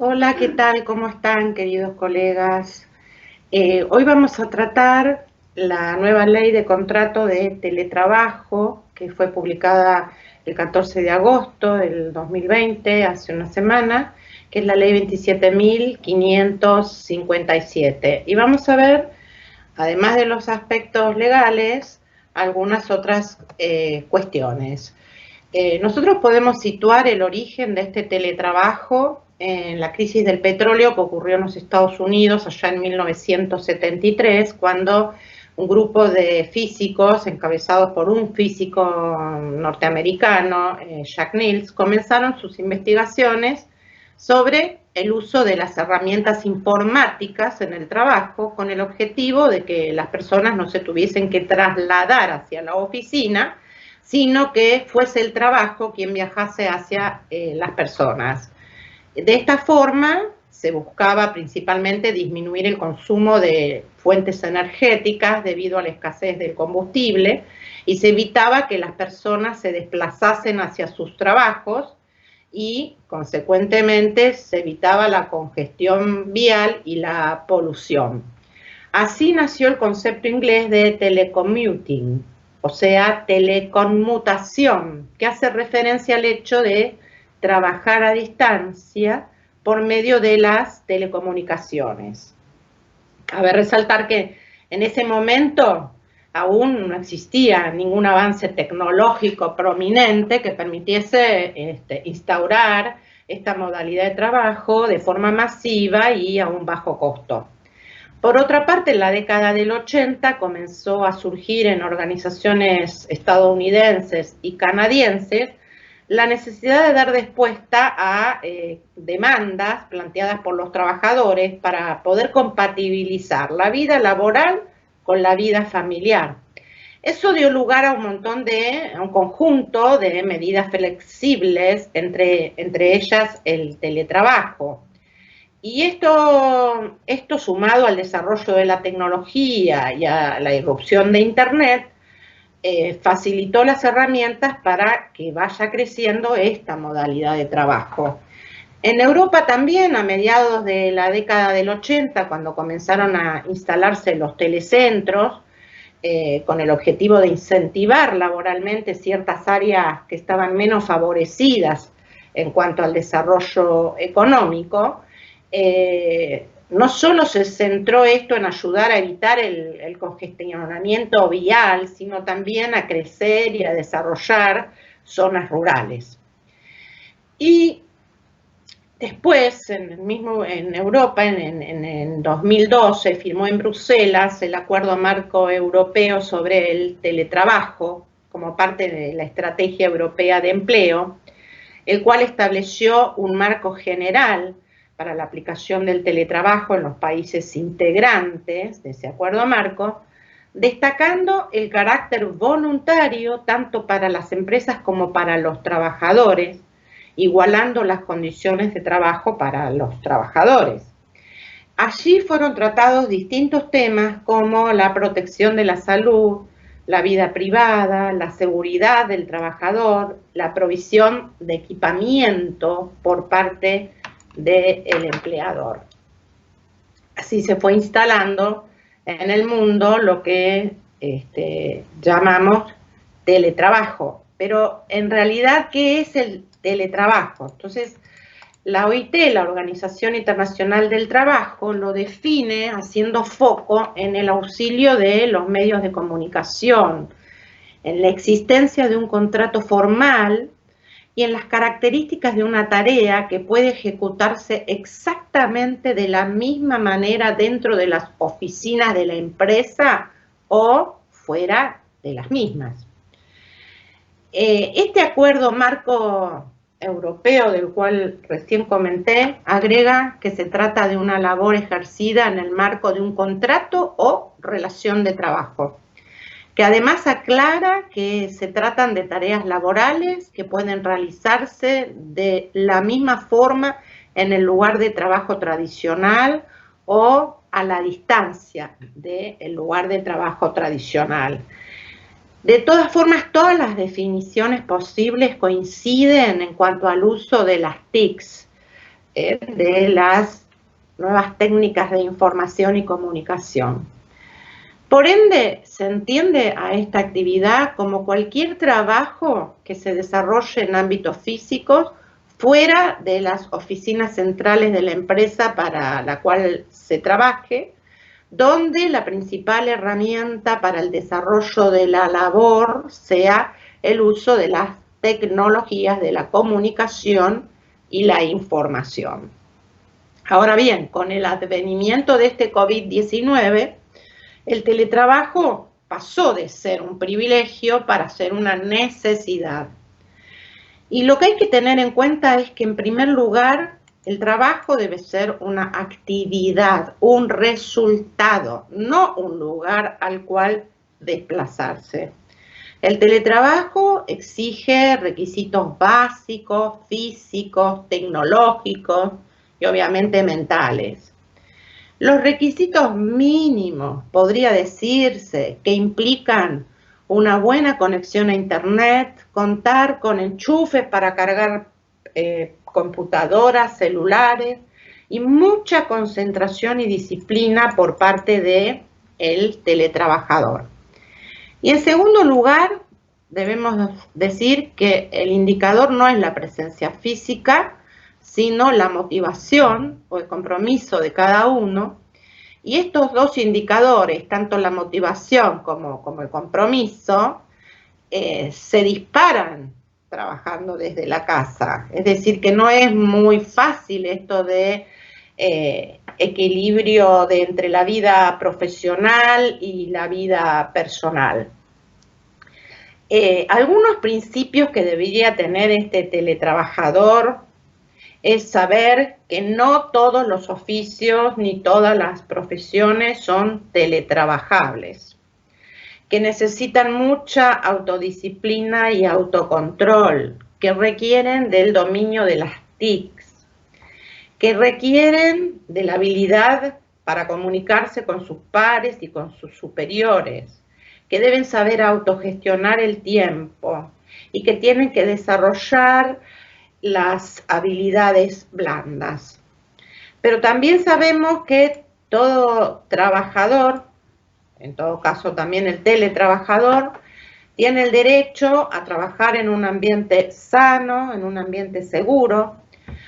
Hola, ¿qué tal? ¿Cómo están, queridos colegas? Hoy vamos a tratar la nueva ley de contrato de teletrabajo que fue publicada el 14 de agosto del 2020, hace una semana, que es la ley 27.557. Y vamos a ver, además de los aspectos legales, algunas otras cuestiones. Nosotros podemos situar el origen de este teletrabajo en la crisis del petróleo que ocurrió en los Estados Unidos allá en 1973, cuando un grupo de físicos, encabezados por un físico norteamericano, Jack Niels, comenzaron sus investigaciones sobre el uso de las herramientas informáticas en el trabajo, con el objetivo de que las personas no se tuviesen que trasladar hacia la oficina, sino que fuese el trabajo quien viajase hacia las personas. De esta forma se buscaba principalmente disminuir el consumo de fuentes energéticas debido a la escasez del combustible y se evitaba que las personas se desplazasen hacia sus trabajos y, consecuentemente, se evitaba la congestión vial y la polución. Así nació el concepto inglés de telecommuting, o sea, teleconmutación, que hace referencia al hecho de trabajar a distancia por medio de las telecomunicaciones. Cabe resaltar que en ese momento aún no existía ningún avance tecnológico prominente que permitiese instaurar esta modalidad de trabajo de forma masiva y a un bajo costo. Por otra parte, en la década del 80 comenzó a surgir en organizaciones estadounidenses y canadienses la necesidad de dar respuesta a demandas planteadas por los trabajadores para poder compatibilizar la vida laboral con la vida familiar. Eso dio lugar a un conjunto de medidas flexibles, entre ellas el teletrabajo. Y esto sumado al desarrollo de la tecnología y a la irrupción de Internet, facilitó las herramientas para que vaya creciendo esta modalidad de trabajo. En Europa también, a mediados de la década del 80, cuando comenzaron a instalarse los telecentros, con el objetivo de incentivar laboralmente ciertas áreas que estaban menos favorecidas en cuanto al desarrollo económico, no solo se centró esto en ayudar a evitar el congestionamiento vial, sino también a crecer y a desarrollar zonas rurales. Y después, en Europa, en 2012, firmó en Bruselas el Acuerdo Marco Europeo sobre el teletrabajo, como parte de la Estrategia Europea de Empleo, el cual estableció un marco general para la aplicación del teletrabajo en los países integrantes de ese acuerdo marco, destacando el carácter voluntario tanto para las empresas como para los trabajadores, igualando las condiciones de trabajo para los trabajadores. Allí fueron tratados distintos temas como la protección de la salud, la vida privada, la seguridad del trabajador, la provisión de equipamiento por parte del empleador. Así se fue instalando en el mundo lo que llamamos teletrabajo. Pero en realidad, ¿qué es el teletrabajo? Entonces, la OIT, la Organización Internacional del Trabajo, lo define haciendo foco en el auxilio de los medios de comunicación, en la existencia de un contrato formal y en las características de una tarea que puede ejecutarse exactamente de la misma manera dentro de las oficinas de la empresa o fuera de las mismas. Este acuerdo marco europeo del cual recién comenté agrega que se trata de una labor ejercida en el marco de un contrato o relación de trabajo, que además aclara que se tratan de tareas laborales que pueden realizarse de la misma forma en el lugar de trabajo tradicional o a la distancia del lugar de trabajo tradicional. De todas formas, todas las definiciones posibles coinciden en cuanto al uso de las TICs, de las nuevas técnicas de información y comunicación. Por ende, se entiende a esta actividad como cualquier trabajo que se desarrolle en ámbitos físicos fuera de las oficinas centrales de la empresa para la cual se trabaje, donde la principal herramienta para el desarrollo de la labor sea el uso de las tecnologías de la comunicación y la información. Ahora bien, con el advenimiento de este COVID-19, el teletrabajo pasó de ser un privilegio para ser una necesidad. Y lo que hay que tener en cuenta es que, en primer lugar, el trabajo debe ser una actividad, un resultado, no un lugar al cual desplazarse. El teletrabajo exige requisitos básicos, físicos, tecnológicos y obviamente mentales. Los requisitos mínimos, podría decirse, que implican una buena conexión a Internet, contar con enchufes para cargar computadoras, celulares y mucha concentración y disciplina por parte del teletrabajador. Y en segundo lugar, debemos decir que el indicador no es la presencia física, sino la motivación o el compromiso de cada uno. Y estos dos indicadores, tanto la motivación como el compromiso, se disparan trabajando desde la casa. Es decir, que no es muy fácil esto de equilibrio entre la vida profesional y la vida personal. Algunos principios que debería tener este teletrabajador es saber que no todos los oficios ni todas las profesiones son teletrabajables, que necesitan mucha autodisciplina y autocontrol, que requieren del dominio de las TICs, que requieren de la habilidad para comunicarse con sus pares y con sus superiores, que deben saber autogestionar el tiempo y que tienen que desarrollar las habilidades blandas. Pero también sabemos que todo trabajador, en todo caso también el teletrabajador, tiene el derecho a trabajar en un ambiente sano, en un ambiente seguro,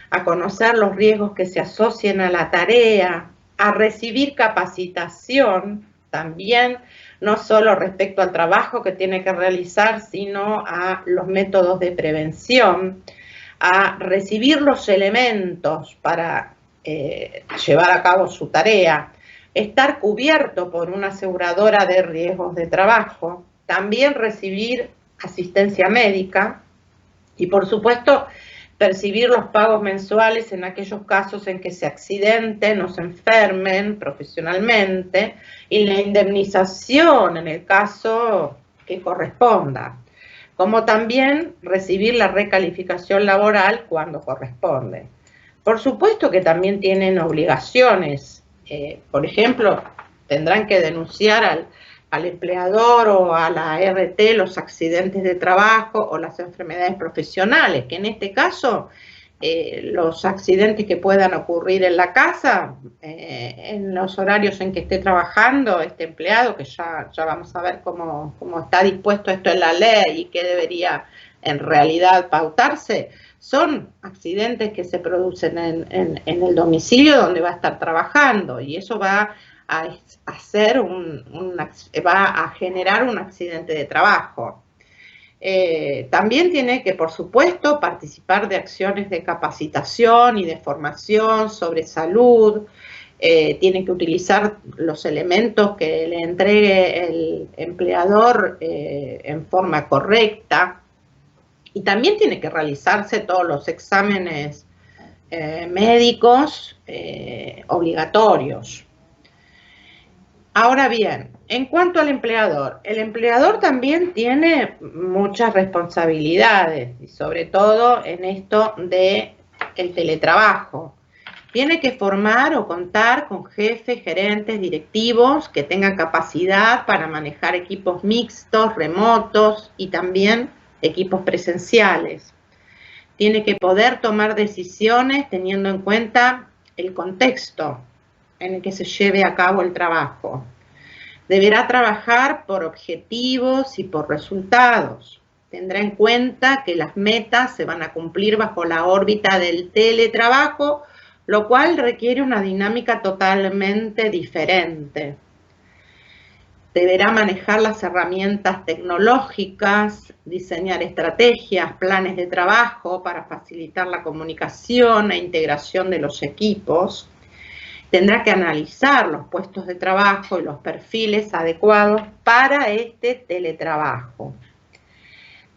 a conocer los riesgos que se asocian a la tarea, a recibir capacitación también, no solo respecto al trabajo que tiene que realizar, sino a los métodos de prevención, a recibir los elementos para llevar a cabo su tarea, estar cubierto por una aseguradora de riesgos de trabajo, también recibir asistencia médica y, por supuesto, percibir los pagos mensuales en aquellos casos en que se accidenten o se enfermen profesionalmente y la indemnización en el caso que corresponda, como también recibir la recalificación laboral cuando corresponde. Por supuesto que también tienen obligaciones, por ejemplo, tendrán que denunciar al empleador o a la ART los accidentes de trabajo o las enfermedades profesionales, que en este caso los accidentes que puedan ocurrir en la casa, en los horarios en que esté trabajando este empleado, que ya vamos a ver cómo está dispuesto esto en la ley y qué debería en realidad pautarse, son accidentes que se producen en el domicilio donde va a estar trabajando, y eso va a generar un accidente de trabajo. También tiene que, por supuesto, participar de acciones de capacitación y de formación sobre salud, tiene que utilizar los elementos que le entregue el empleador en forma correcta, y también tiene que realizarse todos los exámenes médicos obligatorios. Ahora bien, en cuanto al empleador, el empleador también tiene muchas responsabilidades, y sobre todo en esto del teletrabajo. Tiene que formar o contar con jefes, gerentes, directivos que tengan capacidad para manejar equipos mixtos, remotos y también equipos presenciales. tiene que poder tomar decisiones teniendo en cuenta el contexto en el que se lleve a cabo el trabajo. Deberá trabajar por objetivos y por resultados. Tendrá en cuenta que las metas se van a cumplir bajo la órbita del teletrabajo, lo cual requiere una dinámica totalmente diferente. Deberá manejar las herramientas tecnológicas, diseñar estrategias, planes de trabajo para facilitar la comunicación e integración de los equipos. Tendrá que analizar los puestos de trabajo y los perfiles adecuados para este teletrabajo.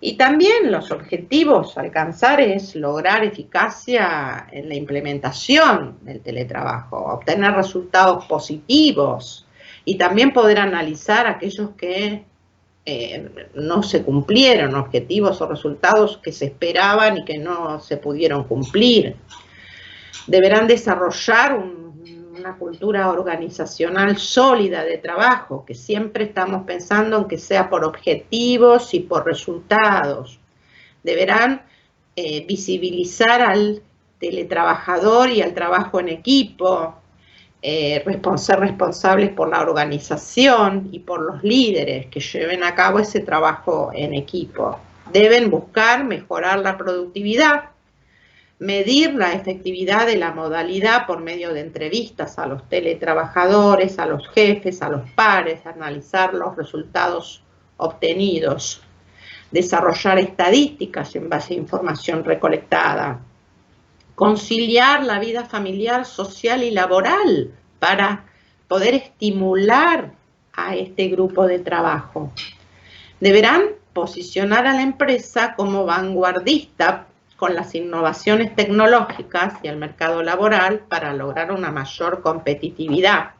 Y también los objetivos a alcanzar es lograr eficacia en la implementación del teletrabajo, obtener resultados positivos y también poder analizar aquellos que no se cumplieron, objetivos o resultados que se esperaban y que no se pudieron cumplir. Deberán desarrollar una cultura organizacional sólida de trabajo, que siempre estamos pensando en que sea por objetivos y por resultados. Deberán visibilizar al teletrabajador y al trabajo en equipo, ser responsables por la organización y por los líderes que lleven a cabo ese trabajo en equipo. Deben buscar mejorar la productividad, medir la efectividad de la modalidad por medio de entrevistas a los teletrabajadores, a los jefes, a los pares, analizar los resultados obtenidos, desarrollar estadísticas en base a información recolectada, conciliar la vida familiar, social y laboral para poder estimular a este grupo de trabajo. Deberán posicionar a la empresa como vanguardista con las innovaciones tecnológicas y el mercado laboral para lograr una mayor competitividad.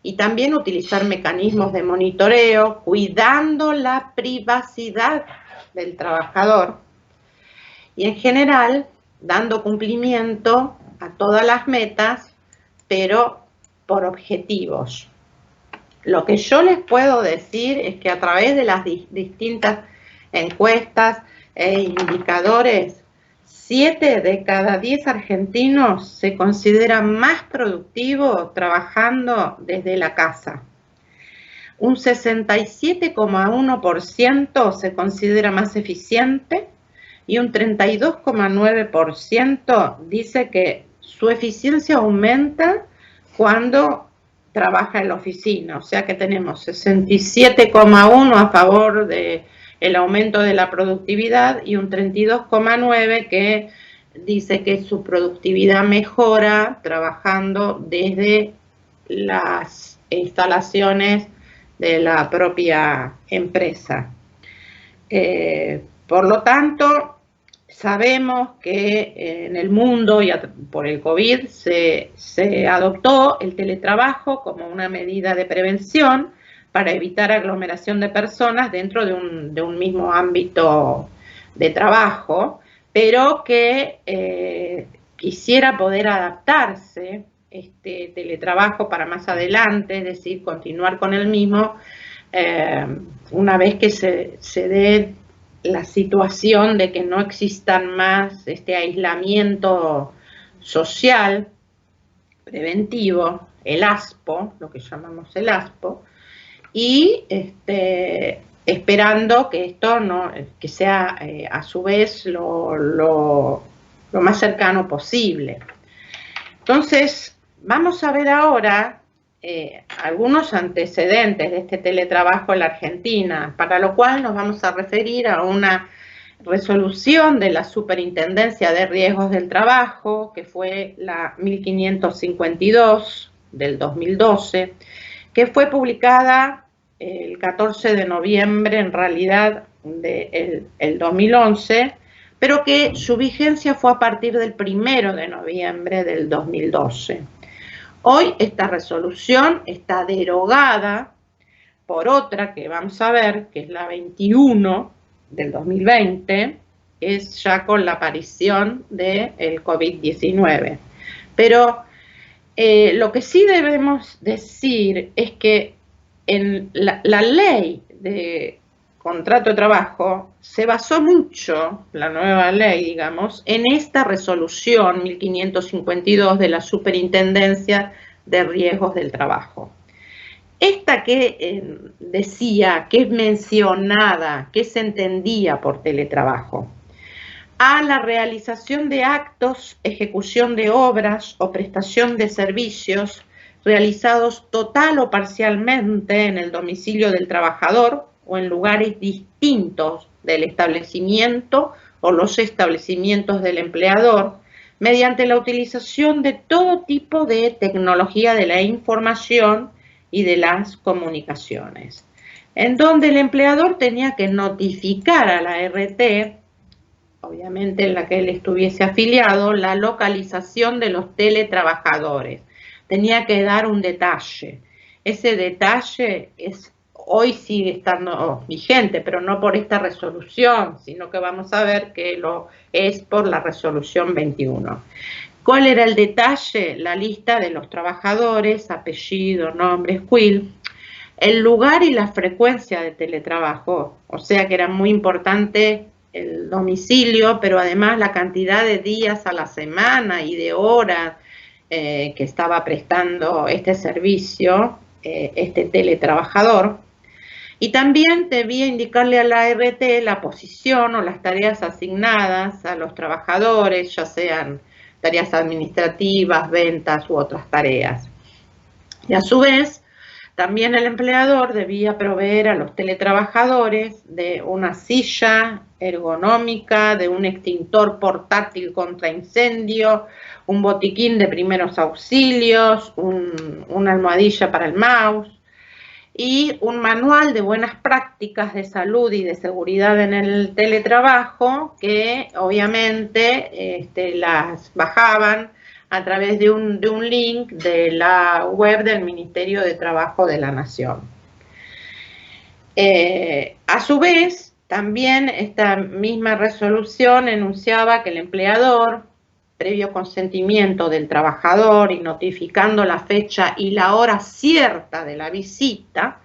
Y también utilizar mecanismos de monitoreo, cuidando la privacidad del trabajador. Y en general, dando cumplimiento a todas las metas, pero por objetivos. Lo que yo les puedo decir es que a través de las distintas encuestas e indicadores, 7 de cada 10 argentinos se consideran más productivos trabajando desde la casa. Un 67,1% se considera más eficiente y un 32,9% dice que su eficiencia aumenta cuando trabaja en la oficina. O sea que tenemos 67,1% a favor de el aumento de la productividad y un 32,9% que dice que su productividad mejora trabajando desde las instalaciones de la propia empresa. Por lo tanto, sabemos que en el mundo y por el COVID se adoptó el teletrabajo como una medida de prevención para evitar aglomeración de personas dentro de un mismo ámbito de trabajo, pero que quisiera poder adaptarse este teletrabajo para más adelante, es decir, continuar con el mismo, una vez que se dé la situación de que no existan más este aislamiento social preventivo, el ASPO, lo que llamamos el ASPO, y esperando que esto que sea a su vez lo más cercano posible. Entonces, vamos a ver ahora algunos antecedentes de este teletrabajo en la Argentina, para lo cual nos vamos a referir a una resolución de la Superintendencia de Riesgos del Trabajo, que fue la 1552 del 2012, que fue publicada el 14 de noviembre, en realidad, del 2011, pero que su vigencia fue a partir del 1 de noviembre del 2012. Hoy esta resolución está derogada por otra que vamos a ver, que es la 21 del 2020, que es ya con la aparición del COVID-19. Pero lo que sí debemos decir es que en la ley de contrato de trabajo, se basó mucho, la nueva ley, digamos, en esta resolución 1552 de la Superintendencia de Riesgos del Trabajo. Esta que decía, que es mencionada, que se entendía por teletrabajo, a la realización de actos, ejecución de obras o prestación de servicios realizados total o parcialmente en el domicilio del trabajador o en lugares distintos del establecimiento o los establecimientos del empleador, mediante la utilización de todo tipo de tecnología de la información y de las comunicaciones, en donde el empleador tenía que notificar a la RT, obviamente en la que él estuviese afiliado, la localización de los teletrabajadores. Tenía que dar un detalle. Ese detalle hoy sigue estando vigente, pero no por esta resolución, sino que vamos a ver que lo es por la resolución 21. ¿Cuál era el detalle? La lista de los trabajadores, apellido, nombre, quill, el lugar y la frecuencia de teletrabajo, o sea que era muy importante el domicilio, pero además la cantidad de días a la semana y de horas que estaba prestando este servicio, este teletrabajador. Y también debía indicarle a la RT la posición o las tareas asignadas a los trabajadores, ya sean tareas administrativas, ventas u otras tareas. Y a su vez, también el empleador debía proveer a los teletrabajadores de una silla ergonómica, de un extintor portátil contra incendio, un botiquín de primeros auxilios, una almohadilla para el mouse y un manual de buenas prácticas de salud y de seguridad en el teletrabajo que obviamente las bajaban a través de un link de la web del Ministerio de Trabajo de la Nación. A su vez, también esta misma resolución enunciaba que el empleador, previo consentimiento del trabajador y notificando la fecha y la hora cierta de la visita,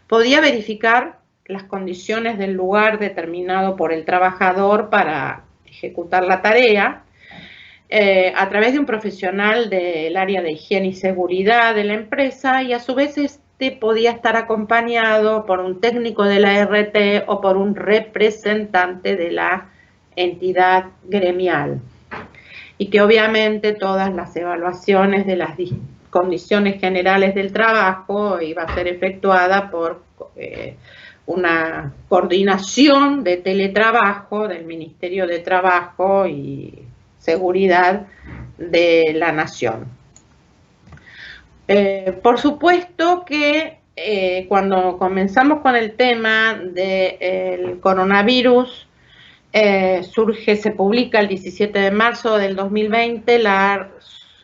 podía verificar las condiciones del lugar determinado por el trabajador para ejecutar la tarea, a través de un profesional del área de higiene y seguridad de la empresa, y a su vez podía estar acompañado por un técnico de la RT o por un representante de la entidad gremial, y que obviamente todas las evaluaciones de las condiciones generales del trabajo iba a ser efectuada por una coordinación de teletrabajo del Ministerio de Trabajo y Seguridad de la Nación. Por supuesto que cuando comenzamos con el tema del coronavirus, se publica el 17 de marzo del 2020 la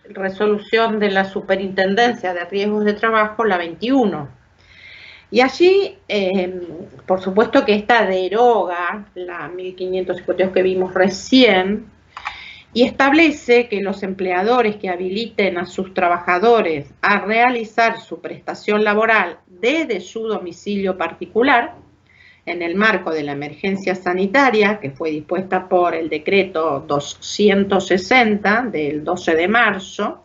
resolución de la Superintendencia de Riesgos de Trabajo, la 21. Y allí, por supuesto que esta deroga la 1552 que vimos recién, y establece que los empleadores que habiliten a sus trabajadores a realizar su prestación laboral desde su domicilio particular, en el marco de la emergencia sanitaria que fue dispuesta por el decreto 260 del 12 de marzo,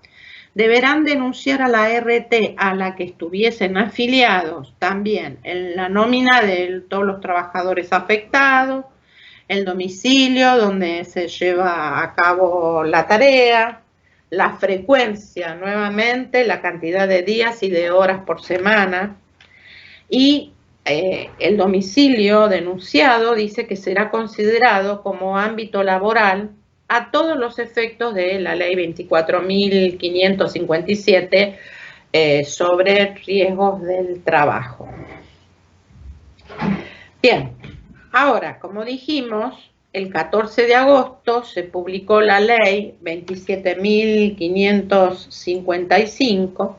deberán denunciar a la RT a la que estuviesen afiliados también en la nómina de todos los trabajadores afectados, el domicilio donde se lleva a cabo la tarea, la frecuencia nuevamente, la cantidad de días y de horas por semana, y el domicilio denunciado dice que será considerado como ámbito laboral a todos los efectos de la ley 24.557 sobre riesgos del trabajo. Bien. Ahora, como dijimos, el 14 de agosto se publicó la ley 27.555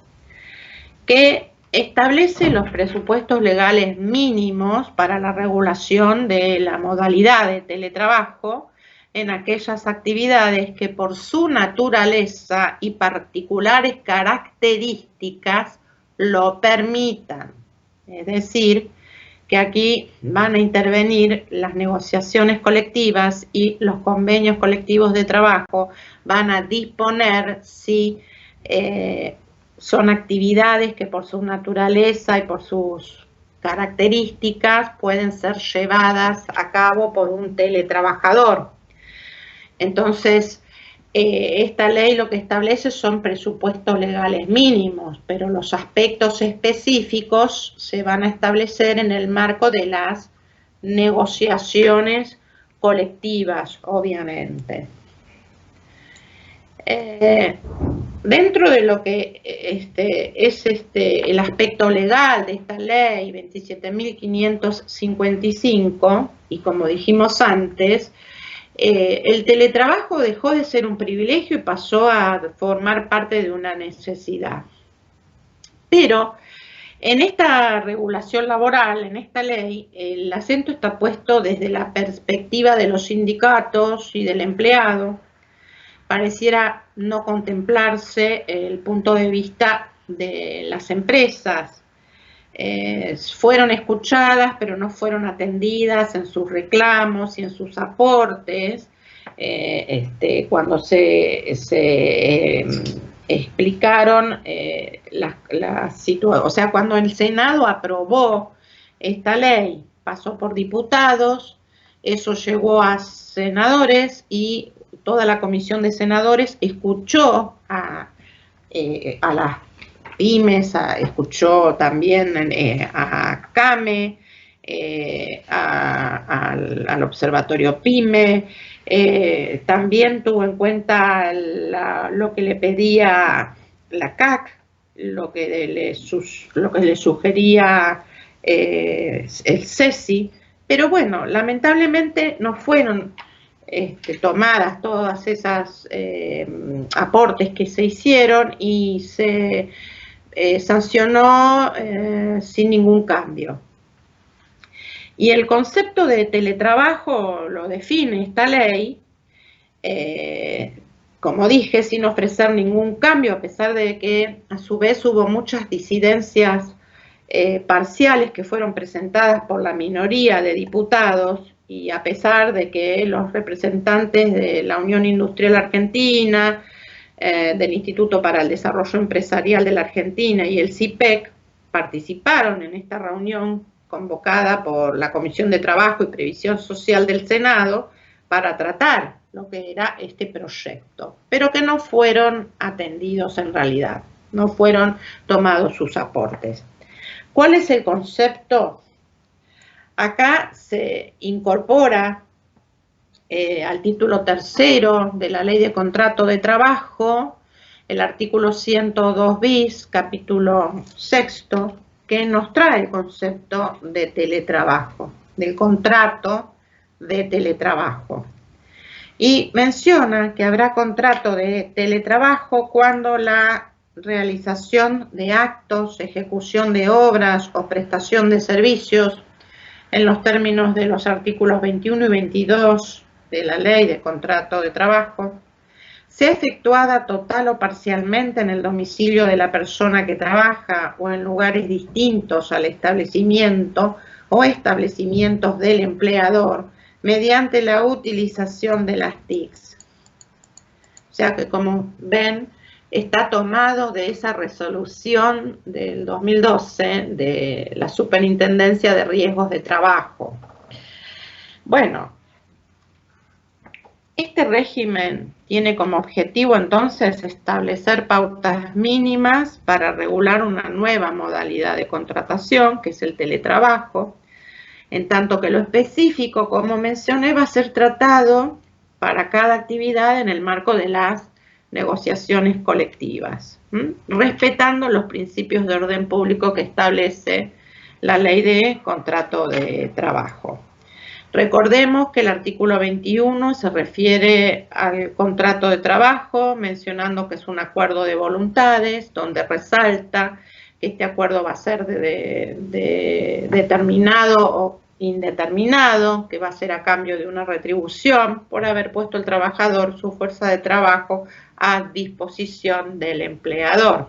que establece los presupuestos legales mínimos para la regulación de la modalidad de teletrabajo en aquellas actividades que por su naturaleza y particulares características lo permitan. Es decir, que aquí van a intervenir las negociaciones colectivas y los convenios colectivos de trabajo van a disponer si son actividades que por su naturaleza y por sus características pueden ser llevadas a cabo por un teletrabajador. Entonces, esta ley lo que establece son presupuestos legales mínimos, pero los aspectos específicos se van a establecer en el marco de las negociaciones colectivas, obviamente. Dentro de lo que es el aspecto legal de esta ley 27.555, y como dijimos antes, el teletrabajo dejó de ser un privilegio y pasó a formar parte de una necesidad. Pero en esta regulación laboral, en esta ley, el acento está puesto desde la perspectiva de los sindicatos y del empleado. Pareciera no contemplarse el punto de vista de las empresas. Fueron escuchadas, pero no fueron atendidas en sus reclamos y en sus aportes. Cuando se explicaron las situaciones, o sea, cuando el Senado aprobó esta ley, pasó por diputados, eso llegó a senadores y toda la comisión de senadores escuchó a las pymes, escuchó también a CAME, al Observatorio PYME, también tuvo en cuenta lo que le pedía la CAC, lo que le sugería el CESI, pero bueno, lamentablemente no fueron tomadas todas esas aportes que se hicieron y se sancionó sin ningún cambio. Y el concepto de teletrabajo lo define esta ley, como dije, sin ofrecer ningún cambio, a pesar de que a su vez hubo muchas disidencias parciales que fueron presentadas por la minoría de diputados, y a pesar de que los representantes de la Unión Industrial Argentina, del Instituto para el Desarrollo Empresarial de la Argentina y el CIPEC participaron en esta reunión convocada por la Comisión de Trabajo y Previsión Social del Senado para tratar lo que era este proyecto, pero que no fueron atendidos en realidad, no fueron tomados sus aportes. ¿Cuál es el concepto? Acá se incorpora al título tercero de la Ley de Contrato de Trabajo, el artículo 102 bis, capítulo sexto, que nos trae el concepto de teletrabajo, del contrato de teletrabajo. Y menciona que habrá contrato de teletrabajo cuando la realización de actos, ejecución de obras o prestación de servicios en los términos de los artículos 21 y 22 de la Ley de Contrato de Trabajo, sea efectuada total o parcialmente en el domicilio de la persona que trabaja o en lugares distintos al establecimiento o establecimientos del empleador mediante la utilización de las TICs. O sea que, como ven, está tomado de esa resolución del 2012 de la Superintendencia de Riesgos de Trabajo. Bueno, este régimen tiene como objetivo entonces establecer pautas mínimas para regular una nueva modalidad de contratación, que es el teletrabajo, en tanto que lo específico, como mencioné, va a ser tratado para cada actividad en el marco de las negociaciones colectivas, respetando los principios de orden público que establece la Ley de Contrato de Trabajo. Recordemos que el artículo 21 se refiere al contrato de trabajo, mencionando que es un acuerdo de voluntades, donde resalta que este acuerdo va a ser de determinado o indeterminado, que va a ser a cambio de una retribución por haber puesto el trabajador su fuerza de trabajo a disposición del empleador.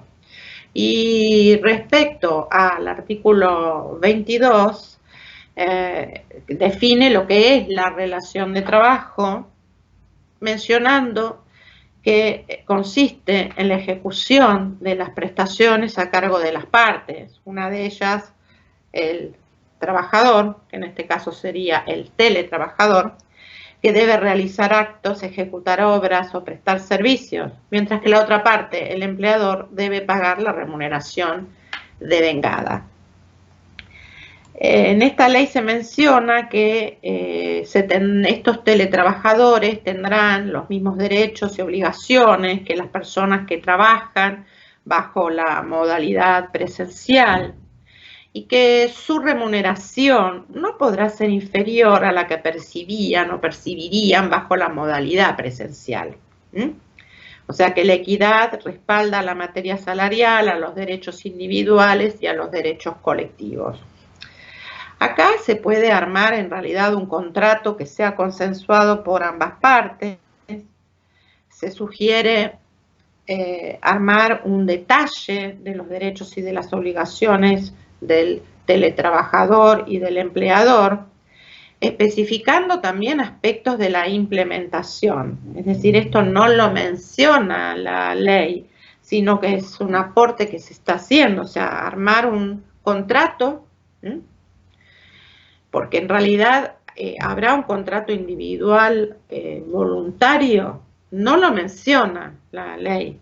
Y respecto al artículo 22, define lo que es la relación de trabajo, mencionando que consiste en la ejecución de las prestaciones a cargo de las partes. Una de ellas, el trabajador, que en este caso sería el teletrabajador, que debe realizar actos, ejecutar obras o prestar servicios, mientras que la otra parte, el empleador, debe pagar la remuneración devengada. En esta ley se menciona que estos teletrabajadores tendrán los mismos derechos y obligaciones que las personas que trabajan bajo la modalidad presencial y que su remuneración no podrá ser inferior a la que percibían o percibirían bajo la modalidad presencial. O sea que la equidad respalda la materia salarial, a los derechos individuales y a los derechos colectivos. Acá se puede armar en realidad un contrato que sea consensuado por ambas partes. Se sugiere armar un detalle de los derechos y de las obligaciones del teletrabajador y del empleador, especificando también aspectos de la implementación. Es decir, esto no lo menciona la ley, sino que es un aporte que se está haciendo, o sea, armar un contrato, porque en realidad habrá un contrato individual voluntario, no lo menciona la ley.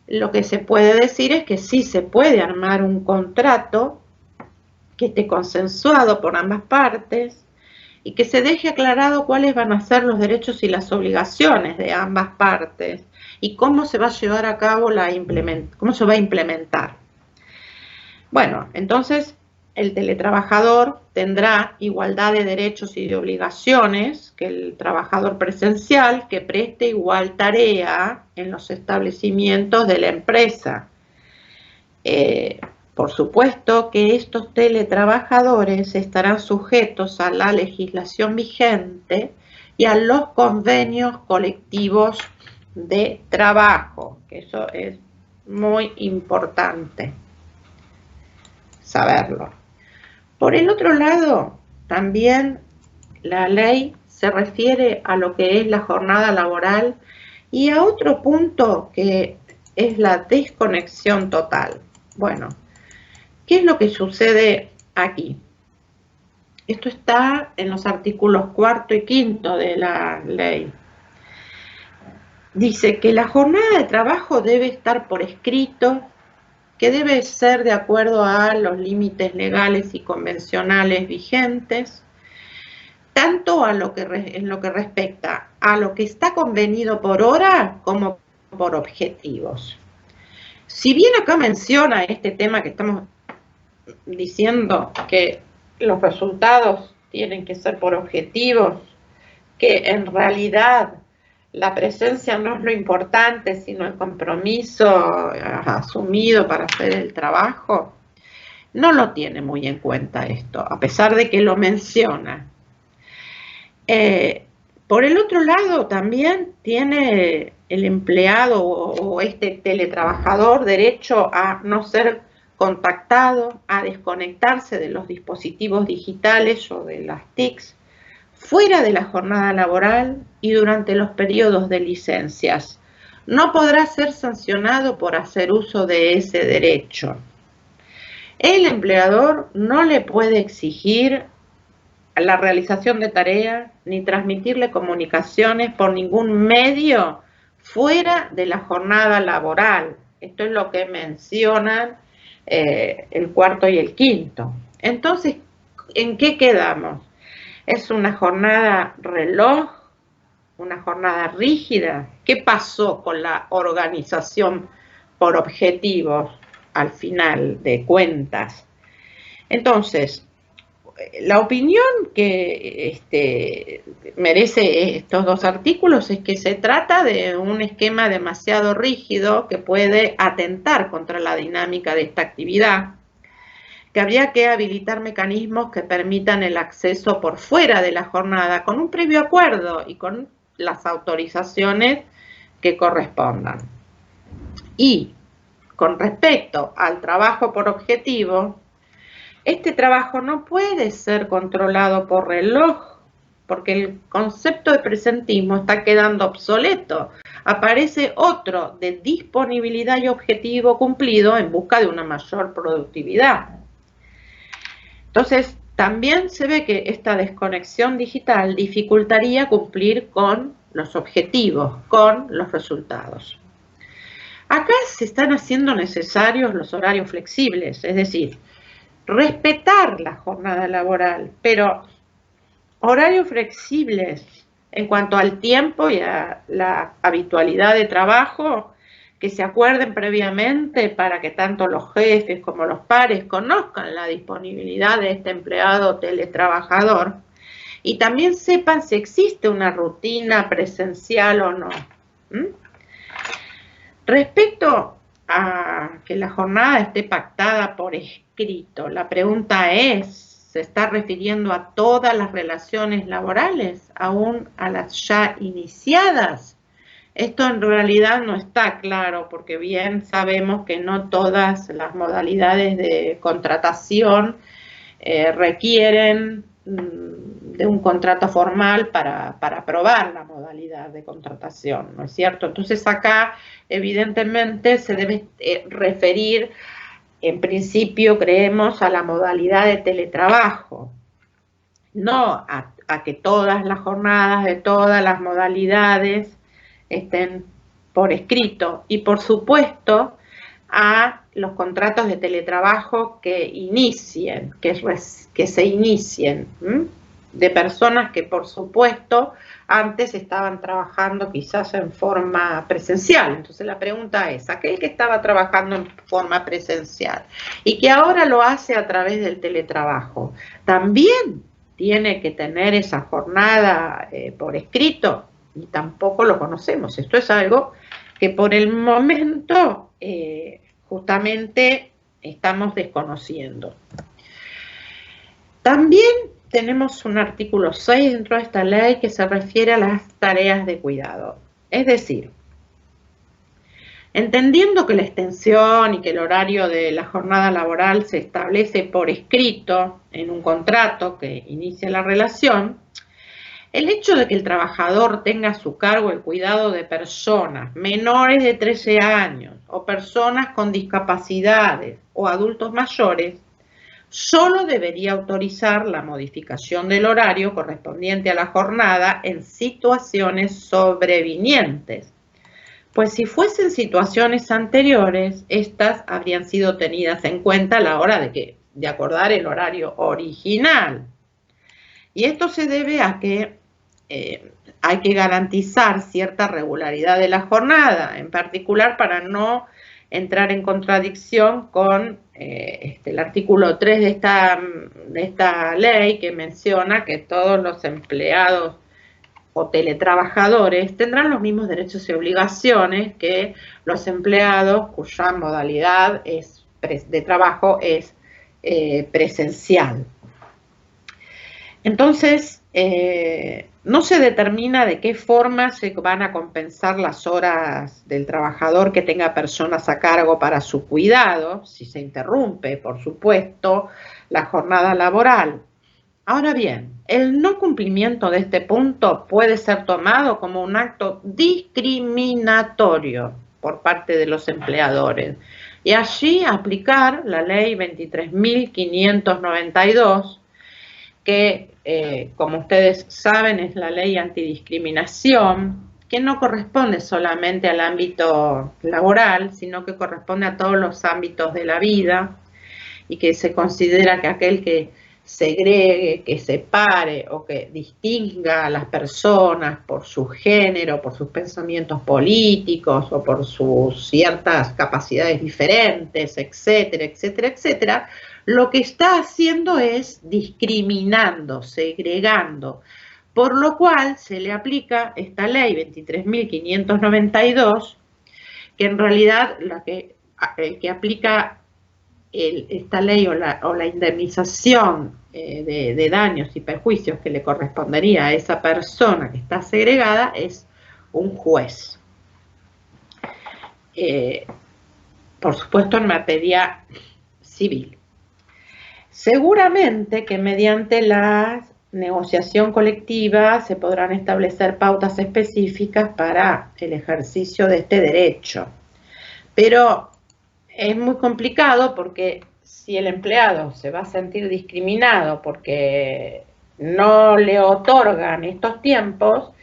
Lo que se puede decir es que sí se puede armar un contrato que esté consensuado por ambas partes y que se deje aclarado cuáles van a ser los derechos y las obligaciones de ambas partes y cómo se va a llevar a cabo cómo se va a implementar. Bueno, entonces el teletrabajador tendrá igualdad de derechos y de obligaciones que el trabajador presencial que preste igual tarea en los establecimientos de la empresa. Por supuesto que estos teletrabajadores estarán sujetos a la legislación vigente y a los convenios colectivos de trabajo, que eso es muy importante saberlo. Por el otro lado, también la ley se refiere a lo que es la jornada laboral y a otro punto que es la desconexión total. Bueno, ¿qué es lo que sucede aquí? Esto está en los artículos 4 y 5 de la ley. Dice que la jornada de trabajo debe estar por escrito, que debe ser de acuerdo a los límites legales y convencionales vigentes, tanto en lo que respecta a lo que está convenido por hora como por objetivos. Si bien acá menciona este tema que estamos diciendo, que los resultados tienen que ser por objetivos, que en realidad la presencia no es lo importante, sino el compromiso asumido para hacer el trabajo, no lo tiene muy en cuenta esto, a pesar de que lo menciona. Por el otro lado, también tiene el empleado o este teletrabajador derecho a no ser contactado, a desconectarse de los dispositivos digitales o de las TICs, fuera de la jornada laboral y durante los periodos de licencias. No podrá ser sancionado por hacer uso de ese derecho. El empleador no le puede exigir la realización de tareas ni transmitirle comunicaciones por ningún medio fuera de la jornada laboral. Esto es lo que mencionan el 4 y el 5. Entonces, ¿en qué quedamos? ¿Es una jornada reloj? ¿Una jornada rígida? ¿Qué pasó con la organización por objetivos al final de cuentas? Entonces, la opinión que merece estos dos artículos es que se trata de un esquema demasiado rígido que puede atentar contra la dinámica de esta actividad, que habría que habilitar mecanismos que permitan el acceso por fuera de la jornada con un previo acuerdo y con las autorizaciones que correspondan. Y con respecto al trabajo por objetivo, Este trabajo no puede ser controlado por reloj, porque el concepto de presentismo está quedando obsoleto. Aparece otro de disponibilidad y objetivo cumplido en busca de una mayor productividad. Entonces, también se ve que esta desconexión digital dificultaría cumplir con los objetivos, con los resultados. Acá se están haciendo necesarios los horarios flexibles, es decir, respetar la jornada laboral, pero horarios flexibles en cuanto al tiempo y a la habitualidad de trabajo, que se acuerden previamente para que tanto los jefes como los pares conozcan la disponibilidad de este empleado teletrabajador y también sepan si existe una rutina presencial o no. Respecto a que la jornada esté pactada por escrito, la pregunta es, ¿se está refiriendo a todas las relaciones laborales, aún a las ya iniciadas? Esto en realidad no está claro, porque bien sabemos que no todas las modalidades de contratación requieren de un contrato formal para aprobar la modalidad de contratación, ¿no es cierto? Entonces acá evidentemente se debe referir, en principio creemos, a la modalidad de teletrabajo, no a que todas las jornadas de todas las modalidades estén por escrito, y por supuesto a los contratos de teletrabajo que inicien, que se inicien, de personas que por supuesto antes estaban trabajando quizás en forma presencial. Entonces la pregunta es, aquel que estaba trabajando en forma presencial y que ahora lo hace a través del teletrabajo, ¿también tiene que tener esa jornada por escrito? Y tampoco lo conocemos. Esto es algo que por el momento justamente estamos desconociendo. También tenemos un artículo 6 dentro de esta ley que se refiere a las tareas de cuidado. Es decir, entendiendo que la extensión y que el horario de la jornada laboral se establece por escrito en un contrato que inicia la relación, el hecho de que el trabajador tenga a su cargo el cuidado de personas menores de 13 años o personas con discapacidades o adultos mayores solo debería autorizar la modificación del horario correspondiente a la jornada en situaciones sobrevinientes, pues si fuesen situaciones anteriores, estas habrían sido tenidas en cuenta a la hora de acordar el horario original. Y esto se debe a que hay que garantizar cierta regularidad de la jornada, en particular para no entrar en contradicción con el artículo 3 de esta ley, que menciona que todos los empleados o teletrabajadores tendrán los mismos derechos y obligaciones que los empleados cuya modalidad de trabajo es presencial. Entonces, no se determina de qué forma se van a compensar las horas del trabajador que tenga personas a cargo para su cuidado, si se interrumpe, por supuesto, la jornada laboral. Ahora bien, el no cumplimiento de este punto puede ser tomado como un acto discriminatorio por parte de los empleadores y allí aplicar la ley 23.592, que como ustedes saben es la ley antidiscriminación, que no corresponde solamente al ámbito laboral, sino que corresponde a todos los ámbitos de la vida, y que se considera que aquel que segregue, que separe o que distinga a las personas por su género, por sus pensamientos políticos o por sus ciertas capacidades diferentes, etcétera, etcétera, etcétera, lo que está haciendo es discriminando, segregando, por lo cual se le aplica esta ley 23.592, que en realidad el que aplica esta ley o la indemnización de daños y perjuicios que le correspondería a esa persona que está segregada es un juez. Por supuesto en materia civil. Seguramente que mediante la negociación colectiva se podrán establecer pautas específicas para el ejercicio de este derecho. Pero es muy complicado porque si el empleado se va a sentir discriminado porque no le otorgan estos tiempos,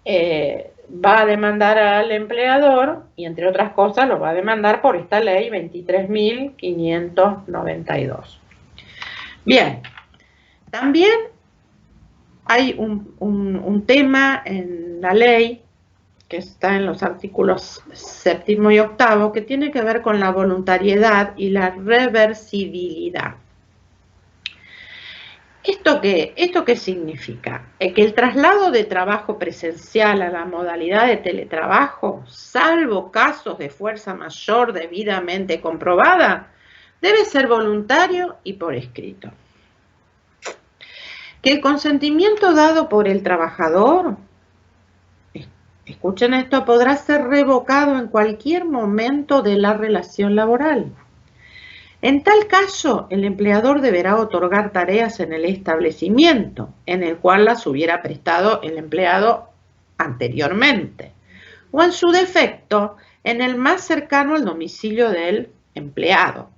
va a demandar al empleador y, entre otras cosas, lo va a demandar por esta ley 23.592. Bien, también hay un tema en la ley que está en los artículos 7º y 8º que tiene que ver con la voluntariedad y la reversibilidad. ¿Esto qué significa? Que el traslado de trabajo presencial a la modalidad de teletrabajo, salvo casos de fuerza mayor debidamente comprobada, debe ser voluntario y por escrito. Que el consentimiento dado por el trabajador, escuchen esto, podrá ser revocado en cualquier momento de la relación laboral. En tal caso, el empleador deberá otorgar tareas en el establecimiento en el cual las hubiera prestado el empleado anteriormente, o en su defecto, en el más cercano al domicilio del empleado.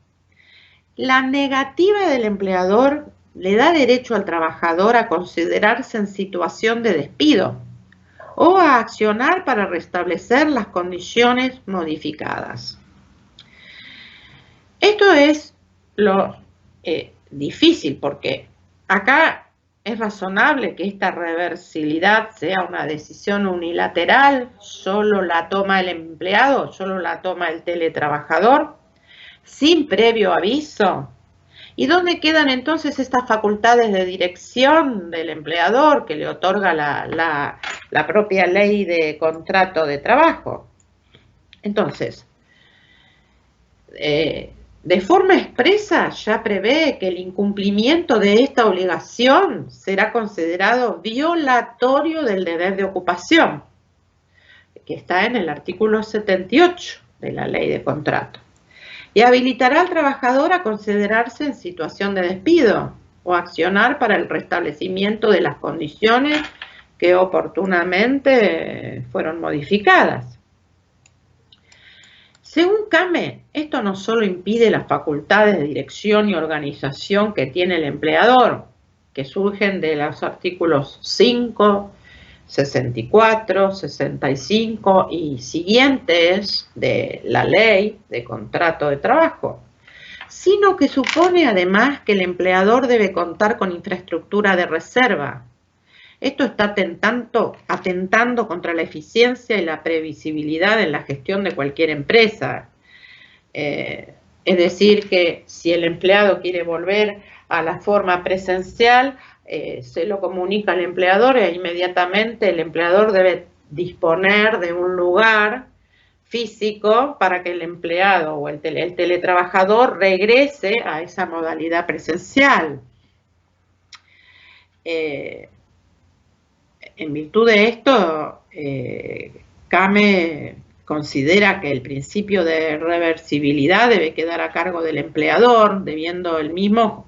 La negativa del empleador le da derecho al trabajador a considerarse en situación de despido o a accionar para restablecer las condiciones modificadas. Esto es lo difícil, porque acá es razonable que esta reversibilidad sea una decisión unilateral, solo la toma el empleado, solo la toma el teletrabajador, sin previo aviso. ¿Y dónde quedan entonces estas facultades de dirección del empleador que le otorga la propia ley de contrato de trabajo? Entonces, de forma expresa ya prevé que el incumplimiento de esta obligación será considerado violatorio del deber de ocupación, que está en el artículo 78 de la ley de contrato, y habilitará al trabajador a considerarse en situación de despido o accionar para el restablecimiento de las condiciones que oportunamente fueron modificadas. Según CAME, esto no solo impide las facultades de dirección y organización que tiene el empleador, que surgen de los artículos 5, 64, 65 y siguientes de la ley de contrato de trabajo, sino que supone además que el empleador debe contar con infraestructura de reserva. Esto está atentando contra la eficiencia y la previsibilidad en la gestión de cualquier empresa. Es decir, que si el empleado quiere volver a la forma presencial, se lo comunica al empleador e inmediatamente el empleador debe disponer de un lugar físico para que el empleado o el teletrabajador regrese a esa modalidad presencial. En virtud de esto, CAME considera que el principio de reversibilidad debe quedar a cargo del empleador, debiendo él mismo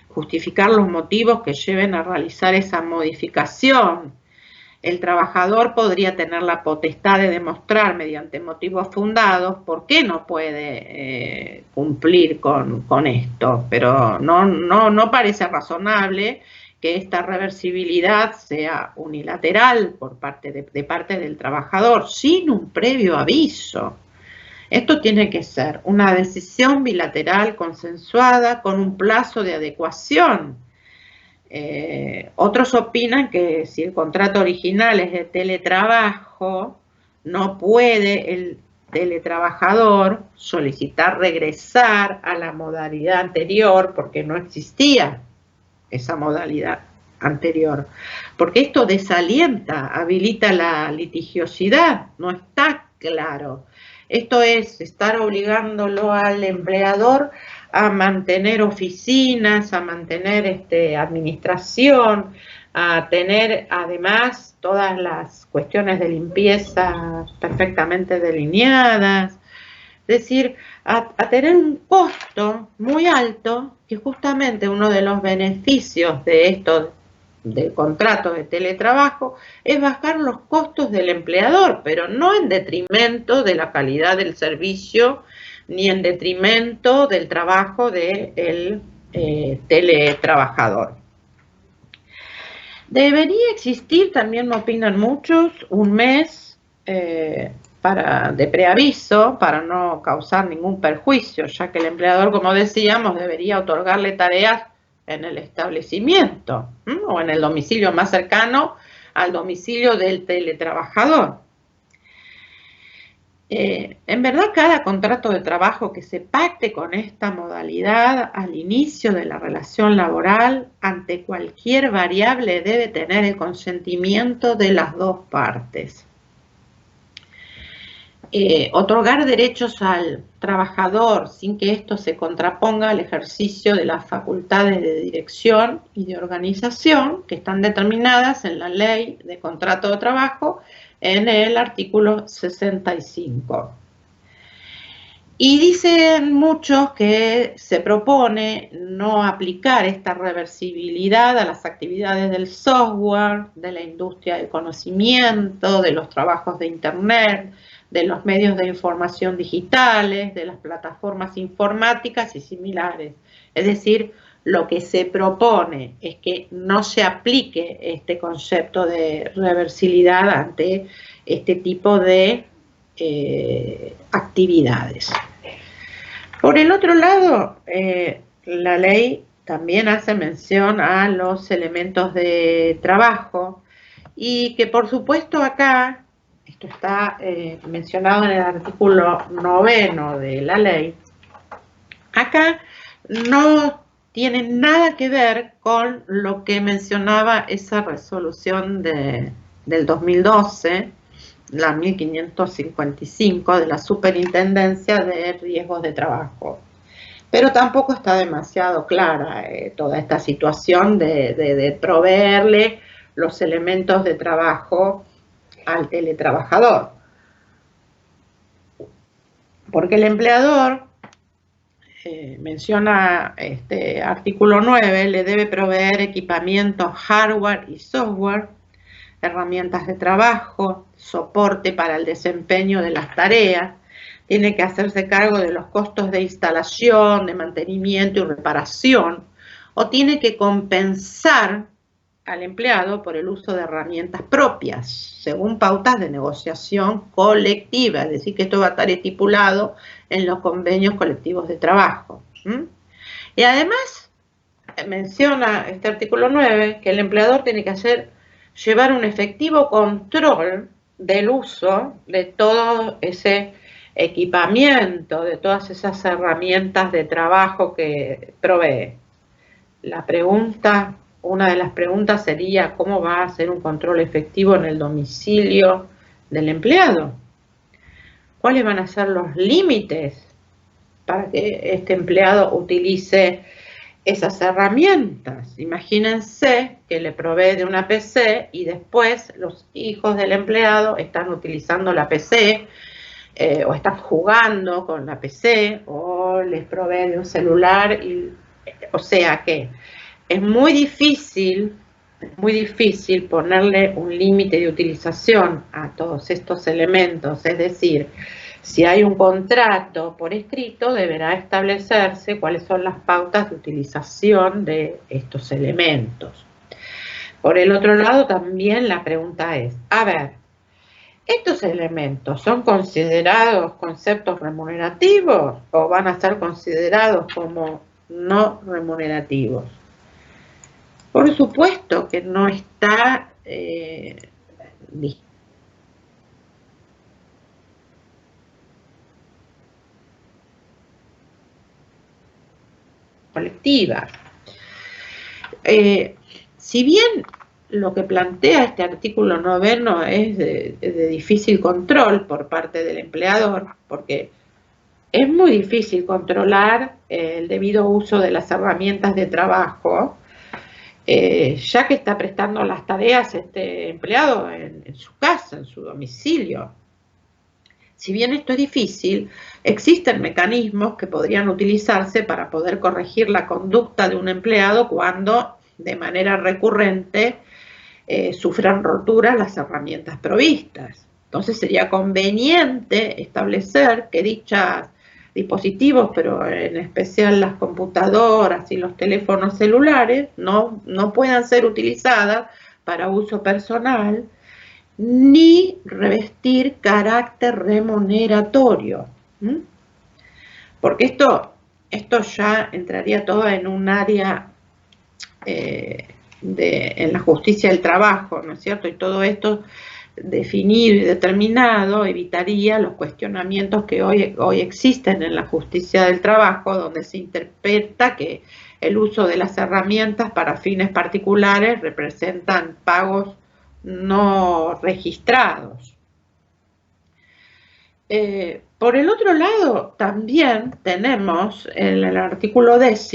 justificar los motivos que lleven a realizar esa modificación. El trabajador podría tener la potestad de demostrar mediante motivos fundados por qué no puede cumplir con esto, pero no parece razonable que esta reversibilidad sea unilateral de parte del trabajador, sin un previo aviso. Esto tiene que ser una decisión bilateral consensuada con un plazo de adecuación. Otros opinan que si el contrato original es de teletrabajo, no puede el teletrabajador solicitar regresar a la modalidad anterior porque no existía esa modalidad anterior, porque esto desalienta, habilita la litigiosidad, no está claro. Esto es estar obligándolo al empleador a mantener oficinas, a mantener administración, a tener además todas las cuestiones de limpieza perfectamente delineadas. decir, a tener un costo muy alto, que justamente uno de los beneficios de esto, del contrato de teletrabajo, es bajar los costos del empleador, pero no en detrimento de la calidad del servicio, ni en detrimento del trabajo del teletrabajador. Debería existir, también me opinan muchos, un mes de preaviso para no causar ningún perjuicio, ya que el empleador, como decíamos, debería otorgarle tareas en el establecimiento o en el domicilio más cercano al domicilio del teletrabajador. En verdad, cada contrato de trabajo que se pacte con esta modalidad al inicio de la relación laboral, ante cualquier variable, debe tener el consentimiento de las dos partes. Otorgar derechos al trabajador sin que esto se contraponga al ejercicio de las facultades de dirección y de organización que están determinadas en la Ley de Contrato de Trabajo en el artículo 65. Y dicen muchos que se propone no aplicar esta reversibilidad a las actividades del software, de la industria del conocimiento, de los trabajos de Internet, de los medios de información digitales, de las plataformas informáticas y similares. Es decir, lo que se propone es que no se aplique este concepto de reversibilidad ante este tipo de actividades. Por el otro lado, la ley también hace mención a los elementos de trabajo y que por supuesto acá, esto está mencionado en el artículo 9 de la ley, acá no tiene nada que ver con lo que mencionaba esa resolución del 2012, la 1555 de la Superintendencia de Riesgos de Trabajo. Pero tampoco está demasiado clara toda esta situación de proveerle los elementos de trabajo al teletrabajador. Porque el empleador, menciona este artículo 9, le debe proveer equipamiento hardware y software, herramientas de trabajo, soporte para el desempeño de las tareas, tiene que hacerse cargo de los costos de instalación, de mantenimiento y reparación, o tiene que compensar al empleado por el uso de herramientas propias, según pautas de negociación colectiva, es decir, que esto va a estar estipulado en los convenios colectivos de trabajo. Y además, menciona este artículo 9 que el empleador tiene que llevar un efectivo control del uso de todo ese equipamiento, de todas esas herramientas de trabajo que provee. Una de las preguntas sería, ¿cómo va a hacer un control efectivo en el domicilio del empleado? ¿Cuáles van a ser los límites para que este empleado utilice esas herramientas? Imagínense que le provee de una PC y después los hijos del empleado están utilizando la PC o están jugando con la PC o les provee de un celular, o sea que es muy difícil ponerle un límite de utilización a todos estos elementos, es decir, si hay un contrato por escrito, deberá establecerse cuáles son las pautas de utilización de estos elementos. Por el otro lado, también la pregunta es, a ver, ¿estos elementos son considerados conceptos remunerativos o van a ser considerados como no remunerativos? Por supuesto que no está colectiva. Si bien lo que plantea este artículo 9 es de difícil control por parte del empleador, porque es muy difícil controlar el debido uso de las herramientas de trabajo, ya que está prestando las tareas este empleado en su casa, en su domicilio. Si bien esto es difícil, existen mecanismos que podrían utilizarse para poder corregir la conducta de un empleado cuando de manera recurrente sufran roturas las herramientas provistas. Entonces sería conveniente establecer que dichos dispositivos, pero en especial las computadoras y los teléfonos celulares, no puedan ser utilizadas para uso personal, ni revestir carácter remuneratorio. Porque esto ya entraría todo en un área en la justicia del trabajo, ¿no es cierto? Y todo esto definido y determinado evitaría los cuestionamientos que hoy existen en la justicia del trabajo, donde se interpreta que el uso de las herramientas para fines particulares representan pagos no registrados. Por el otro lado, también tenemos en el artículo 10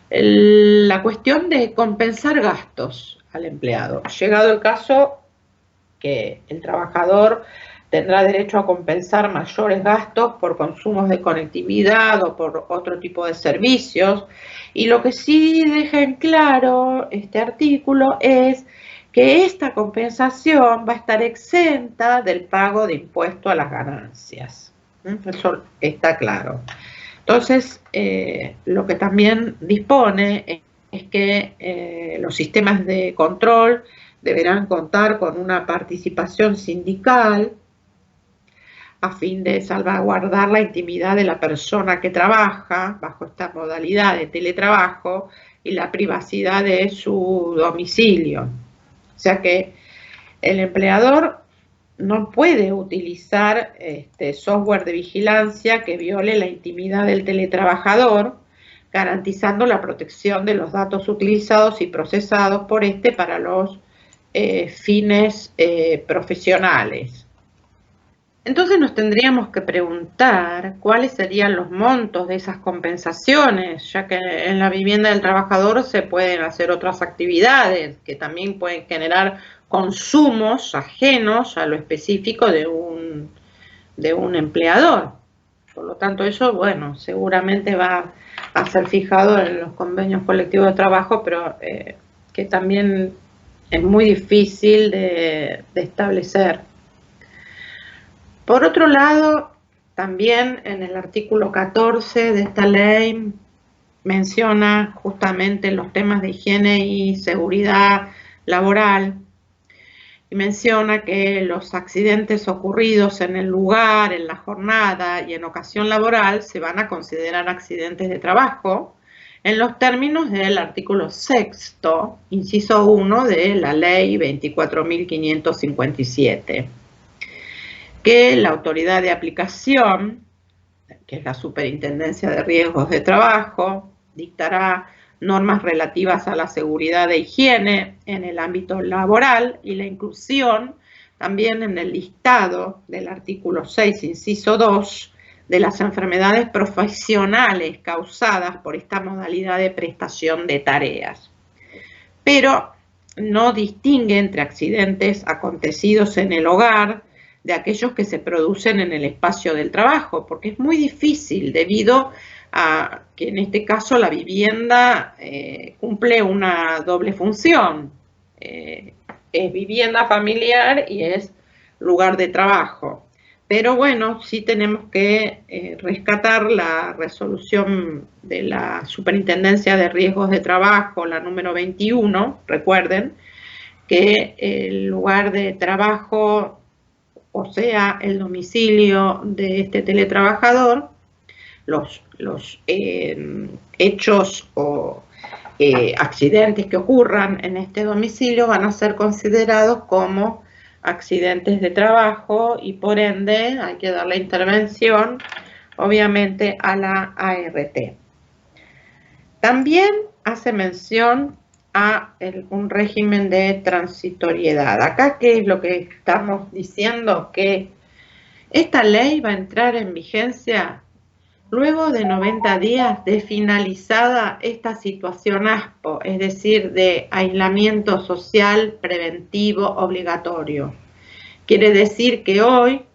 la cuestión de compensar gastos al empleado. Llegado el caso que el trabajador tendrá derecho a compensar mayores gastos por consumos de conectividad o por otro tipo de servicios. Y lo que sí deja en claro este artículo es que esta compensación va a estar exenta del pago de impuesto a las ganancias. Eso está claro. Entonces, lo que también dispone es que los sistemas de control deberán contar con una participación sindical a fin de salvaguardar la intimidad de la persona que trabaja bajo esta modalidad de teletrabajo y la privacidad de su domicilio. O sea que el empleador no puede utilizar software de vigilancia que viole la intimidad del teletrabajador, garantizando la protección de los datos utilizados y procesados por para los fines profesionales. Entonces nos tendríamos que preguntar cuáles serían los montos de esas compensaciones, ya que en la vivienda del trabajador se pueden hacer otras actividades que también pueden generar consumos ajenos a lo específico de un empleador. Por lo tanto, eso, bueno, seguramente va a ser fijado en los convenios colectivos de trabajo, pero que también es muy difícil de establecer. Por otro lado, también en el artículo 14 de esta ley menciona justamente los temas de higiene y seguridad laboral y menciona que los accidentes ocurridos en el lugar, en la jornada y en ocasión laboral se van a considerar accidentes de trabajo en los términos del artículo 6, inciso 1 de la ley 24.557. Que la autoridad de aplicación, que es la Superintendencia de Riesgos de Trabajo, dictará normas relativas a la seguridad e higiene en el ámbito laboral y la inclusión también en el listado del artículo 6, inciso 2, de las enfermedades profesionales causadas por esta modalidad de prestación de tareas. Pero no distingue entre accidentes acontecidos en el hogar de aquellos que se producen en el espacio del trabajo, porque es muy difícil debido a que en este caso la vivienda cumple una doble función. Es vivienda familiar y es lugar de trabajo. Pero bueno, sí tenemos que rescatar la resolución de la Superintendencia de Riesgos de Trabajo, la número 21, recuerden, que el lugar de trabajo, o sea, el domicilio de este teletrabajador, los hechos o accidentes que ocurran en este domicilio van a ser considerados como accidentes de trabajo y por ende hay que dar la intervención, obviamente, a la ART. También hace mención a un régimen de transitoriedad. Acá, ¿qué es lo que estamos diciendo? Que esta ley va a entrar en vigencia luego de 90 días de finalizada esta situación ASPO, es decir, de aislamiento social preventivo obligatorio. Quiere decir que hoy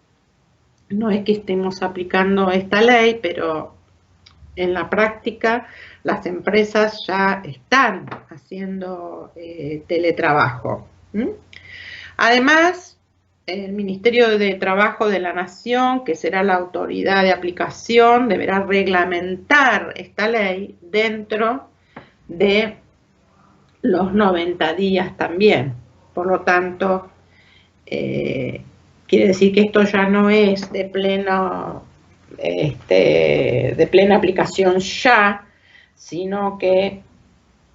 no es que estemos aplicando esta ley, pero en la práctica las empresas ya están haciendo teletrabajo. Además, el Ministerio de Trabajo de la Nación, que será la autoridad de aplicación, deberá reglamentar esta ley dentro de los 90 días también. Por lo tanto, quiere decir que esto ya no es de plena aplicación ya, sino que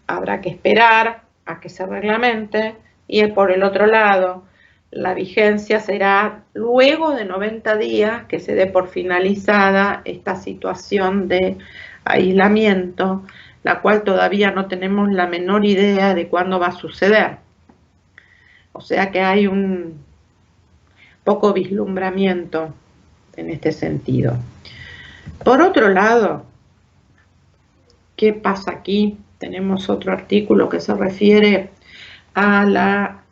habrá que esperar a que se reglamente, y por el otro lado, la vigencia será luego de 90 días que se dé por finalizada esta situación de aislamiento, la cual todavía no tenemos la menor idea de cuándo va a suceder. O sea que hay un poco vislumbramiento en este sentido. Por otro lado, ¿qué pasa aquí? Tenemos otro artículo que se refiere a la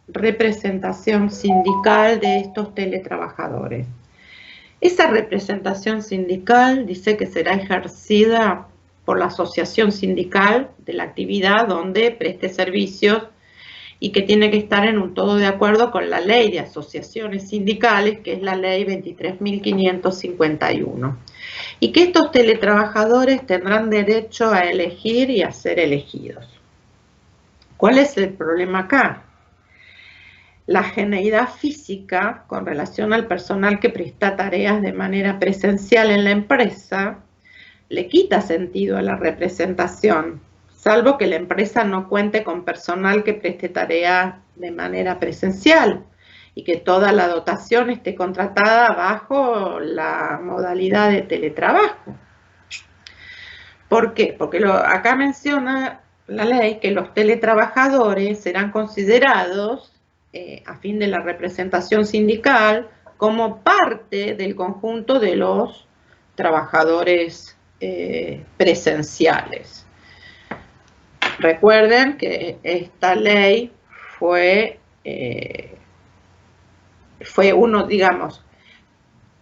representación sindical de estos teletrabajadores. Esa representación sindical dice que será ejercida por la asociación sindical de la actividad donde preste servicios y que tiene que estar en un todo de acuerdo con la ley de asociaciones sindicales, que es la ley 23.551. Y que estos teletrabajadores tendrán derecho a elegir y a ser elegidos. ¿Cuál es el problema acá? La geneidad física con relación al personal que presta tareas de manera presencial en la empresa le quita sentido a la representación, salvo que la empresa no cuente con personal que preste tarea de manera presencial y que toda la dotación esté contratada bajo la modalidad de teletrabajo. ¿Por qué? Porque acá menciona la ley que los teletrabajadores serán considerados, a fin de la representación sindical, como parte del conjunto de los trabajadores presenciales. Recuerden que esta ley fue uno, digamos,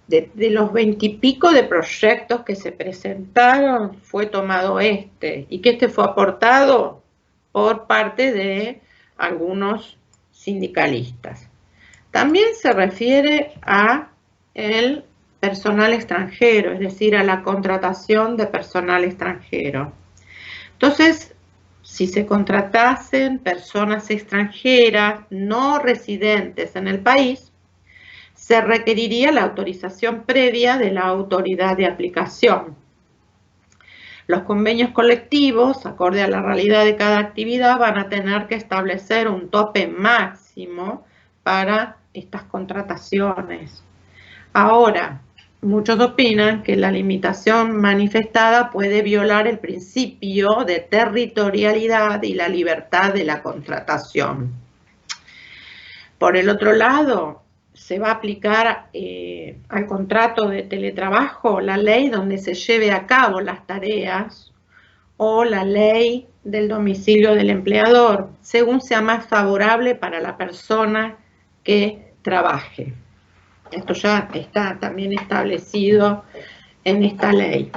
de los 20 y pico de proyectos que se presentaron, fue tomado este, y que este fue aportado por parte de algunos sindicalistas. También se refiere a el personal extranjero, es decir, a la contratación de personal extranjero. Entonces, si se contratasen personas extranjeras no residentes en el país, se requeriría la autorización previa de la autoridad de aplicación. Los convenios colectivos, acorde a la realidad de cada actividad, van a tener que establecer un tope máximo para estas contrataciones. Ahora, muchos opinan que la limitación manifestada puede violar el principio de territorialidad y la libertad de la contratación. Por el otro lado, se va a aplicar al contrato de teletrabajo la ley donde se lleve a cabo las tareas o la ley del domicilio del empleador, según sea más favorable para la persona que trabaje. Esto ya está también establecido en esta ley.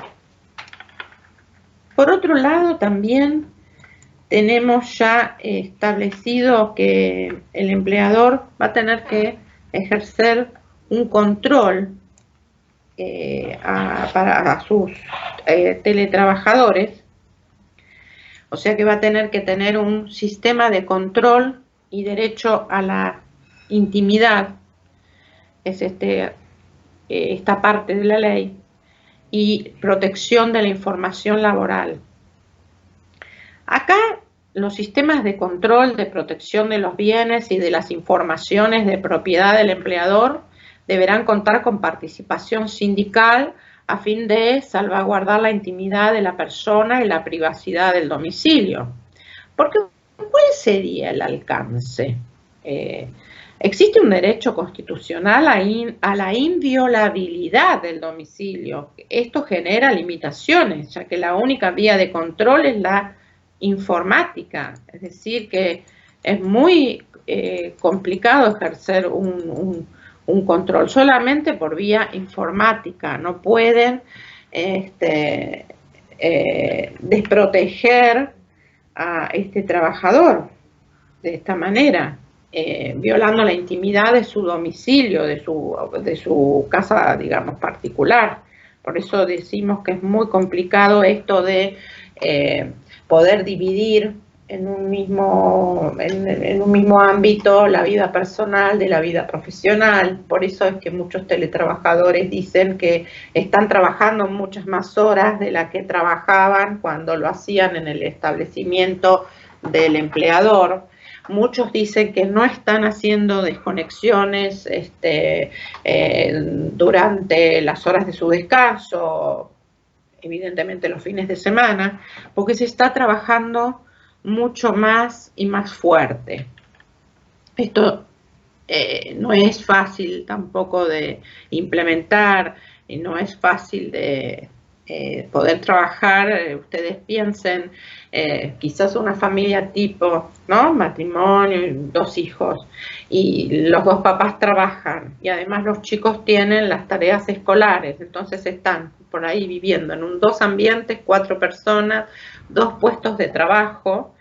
Por otro lado, también tenemos ya establecido que el empleador va a tener que ejercer un control para sus teletrabajadores, o sea que va a tener que tener un sistema de control y derecho a la intimidad, es esta parte de la ley, y protección de la información laboral. Acá los sistemas de control, de protección de los bienes y de las informaciones de propiedad del empleador deberán contar con participación sindical a fin de salvaguardar la intimidad de la persona y la privacidad del domicilio. Porque, ¿cuál sería el alcance? Existe un derecho constitucional a la inviolabilidad del domicilio. Esto genera limitaciones, ya que la única vía de control es la informática, es decir, que es muy complicado ejercer un control solamente por vía informática. No pueden desproteger a este trabajador de esta manera, violando la intimidad de su domicilio, de su casa, digamos, particular. Por eso decimos que es muy complicado esto de poder dividir en un mismo ámbito la vida personal de la vida profesional. Por eso es que muchos teletrabajadores dicen que están trabajando muchas más horas de las que trabajaban cuando lo hacían en el establecimiento del empleador. Muchos dicen que no están haciendo desconexiones durante las horas de su descanso, evidentemente los fines de semana, porque se está trabajando mucho más y más fuerte. Esto no es fácil tampoco de implementar, y no es fácil de poder trabajar. Ustedes piensen, quizás una familia tipo, ¿no? Matrimonio, 2 hijos, y los 2 papás trabajan, y además los chicos tienen las tareas escolares, entonces están por ahí viviendo en 2 ambientes, 4 personas, 2 puestos de trabajo.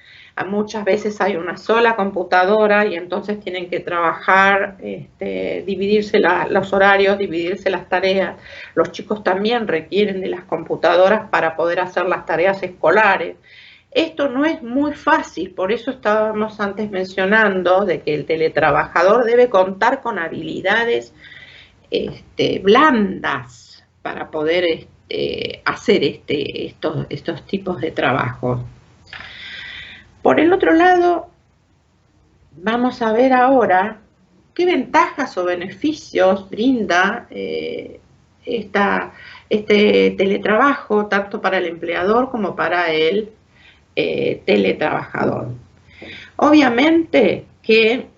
Muchas veces hay una sola computadora y entonces tienen que trabajar, dividirse los horarios, dividirse las tareas. Los chicos también requieren de las computadoras para poder hacer las tareas escolares. Esto no es muy fácil, por eso estábamos antes mencionando de que el teletrabajador debe contar con habilidades blandas para poder hacer estos tipos de trabajos. Por el otro lado, vamos a ver ahora qué ventajas o beneficios brinda este teletrabajo, tanto para el empleador como para el teletrabajador. Obviamente que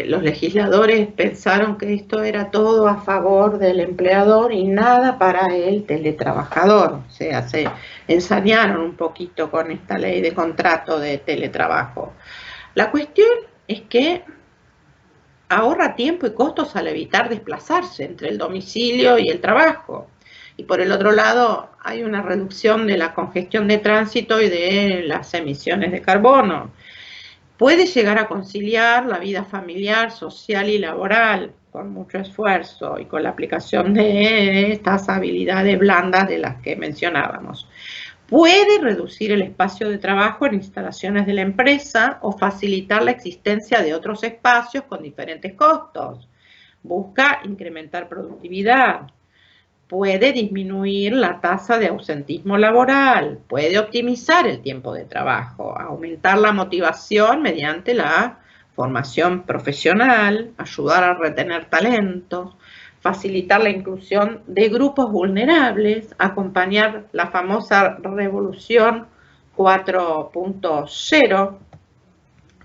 los legisladores pensaron que esto era todo a favor del empleador y nada para el teletrabajador. O sea, se ensañaron un poquito con esta ley de contrato de teletrabajo. La cuestión es que ahorra tiempo y costos al evitar desplazarse entre el domicilio y el trabajo. Y por el otro lado, hay una reducción de la congestión de tránsito y de las emisiones de carbono. Puede llegar a conciliar la vida familiar, social y laboral con mucho esfuerzo y con la aplicación de estas habilidades blandas de las que mencionábamos. Puede reducir el espacio de trabajo en instalaciones de la empresa o facilitar la existencia de otros espacios con diferentes costos. Busca incrementar productividad. Puede disminuir la tasa de ausentismo laboral, puede optimizar el tiempo de trabajo, aumentar la motivación mediante la formación profesional, ayudar a retener talentos, facilitar la inclusión de grupos vulnerables, acompañar la famosa revolución 4.0,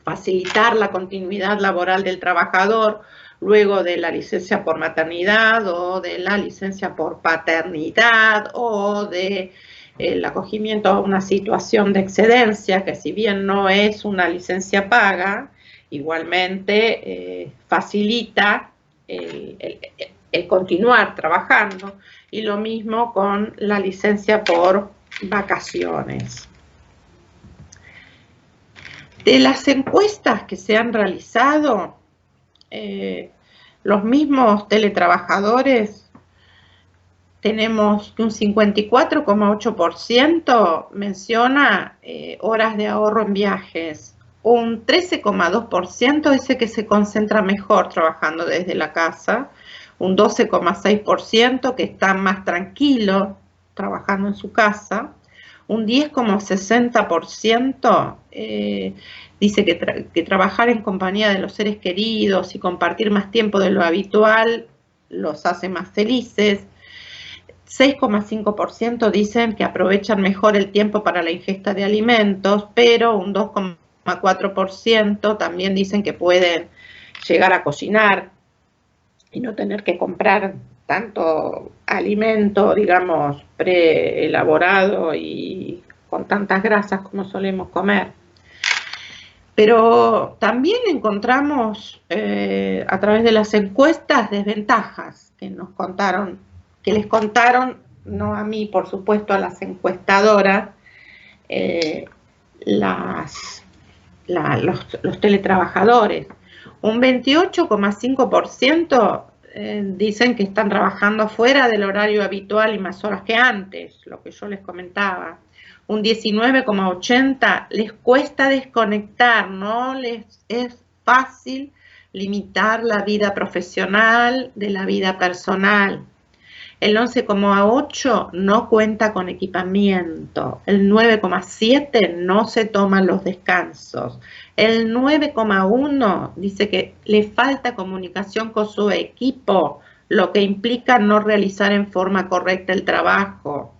facilitar la continuidad laboral del trabajador luego de la licencia por maternidad o de la licencia por paternidad o de el acogimiento a una situación de excedencia, que si bien no es una licencia paga, igualmente facilita el continuar trabajando, y lo mismo con la licencia por vacaciones. De las encuestas que se han realizado, los mismos teletrabajadores, tenemos que un 54,8% menciona horas de ahorro en viajes, un 13,2% dice que se concentra mejor trabajando desde la casa, un 12,6% que está más tranquilo trabajando en su casa, un 10,60% dice que trabajar en compañía de los seres queridos y compartir más tiempo de lo habitual los hace más felices. 6,5% dicen que aprovechan mejor el tiempo para la ingesta de alimentos, pero un 2,4% también dicen que pueden llegar a cocinar y no tener que comprar tanto alimento, digamos, preelaborado y con tantas grasas como solemos comer. Pero también encontramos a través de las encuestas desventajas que nos contaron, que les contaron, no a mí, por supuesto, a las encuestadoras, los teletrabajadores. Un 28,5% dicen que están trabajando fuera del horario habitual y más horas que antes, lo que yo les comentaba. Un 19,80% les cuesta desconectar, no les es fácil limitar la vida profesional de la vida personal. El 11,8% no cuenta con equipamiento, el 9,7% no se toman los descansos, el 9,1% dice que le falta comunicación con su equipo, lo que implica no realizar en forma correcta el trabajo.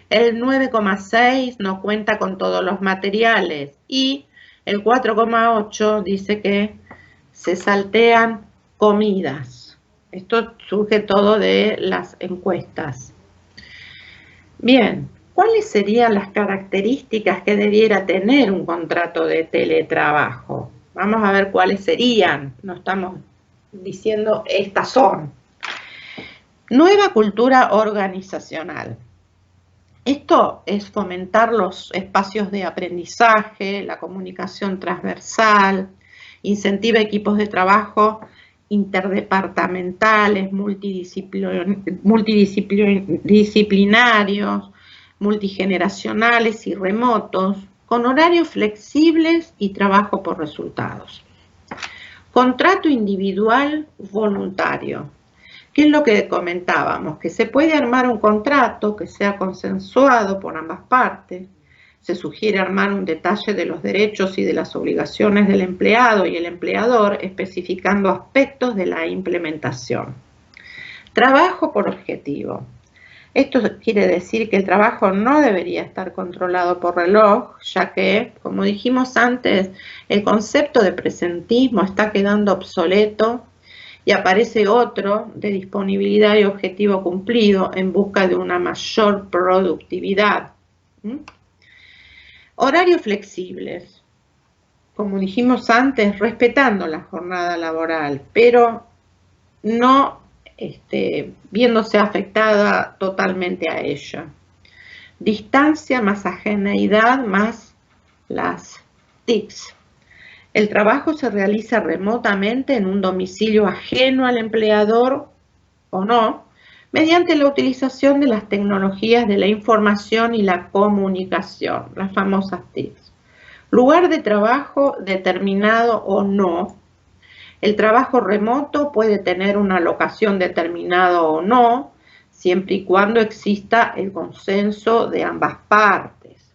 El 9,6% no cuenta con todos los materiales y el 4,8% dice que se saltean comidas. Esto surge todo de las encuestas. Bien, ¿cuáles serían las características que debiera tener un contrato de teletrabajo? Vamos a ver cuáles serían, no estamos diciendo estas son. Nueva cultura organizacional. Esto es fomentar los espacios de aprendizaje, la comunicación transversal, incentiva equipos de trabajo interdepartamentales, multidisciplinarios, multigeneracionales y remotos, con horarios flexibles y trabajo por resultados. Contrato individual voluntario. ¿Qué es lo que comentábamos? Que se puede armar un contrato que sea consensuado por ambas partes. Se sugiere armar un detalle de los derechos y de las obligaciones del empleado y el empleador, especificando aspectos de la implementación. Trabajo por objetivo. Esto quiere decir que el trabajo no debería estar controlado por reloj, ya que, como dijimos antes, el concepto de presentismo está quedando obsoleto y aparece otro de disponibilidad y objetivo cumplido en busca de una mayor productividad. Horarios flexibles, como dijimos antes, respetando la jornada laboral, pero no viéndose afectada totalmente a ella. Distancia más ajeneidad más las TICs. El trabajo se realiza remotamente en un domicilio ajeno al empleador o no, mediante la utilización de las tecnologías de la información y la comunicación, las famosas TICs. Lugar de trabajo determinado o no. El trabajo remoto puede tener una locación determinada o no, siempre y cuando exista el consenso de ambas partes.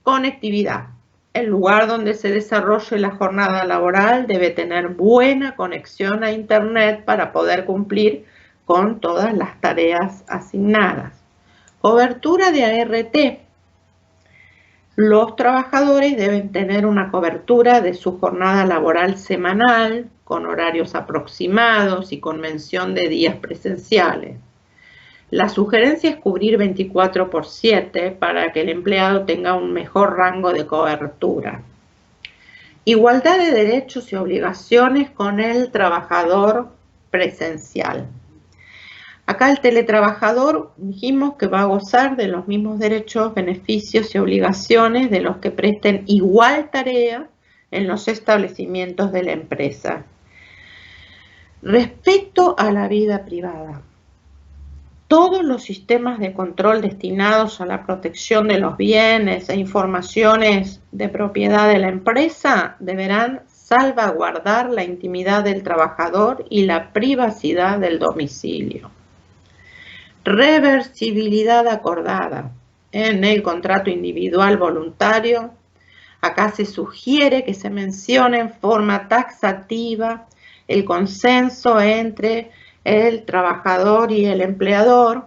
Conectividad. El lugar donde se desarrolle la jornada laboral debe tener buena conexión a Internet para poder cumplir con todas las tareas asignadas. Cobertura de ART. Los trabajadores deben tener una cobertura de su jornada laboral semanal, con horarios aproximados y con mención de días presenciales. La sugerencia es cubrir 24/7 para que el empleado tenga un mejor rango de cobertura. Igualdad de derechos y obligaciones con el trabajador presencial. Acá el teletrabajador dijimos que va a gozar de los mismos derechos, beneficios y obligaciones de los que presten igual tarea en los establecimientos de la empresa. Respecto a la vida privada. Todos los sistemas de control destinados a la protección de los bienes e informaciones de propiedad de la empresa deberán salvaguardar la intimidad del trabajador y la privacidad del domicilio. Reversibilidad acordada. En el contrato individual voluntario, acá se sugiere que se mencione en forma taxativa el consenso entre el trabajador y el empleador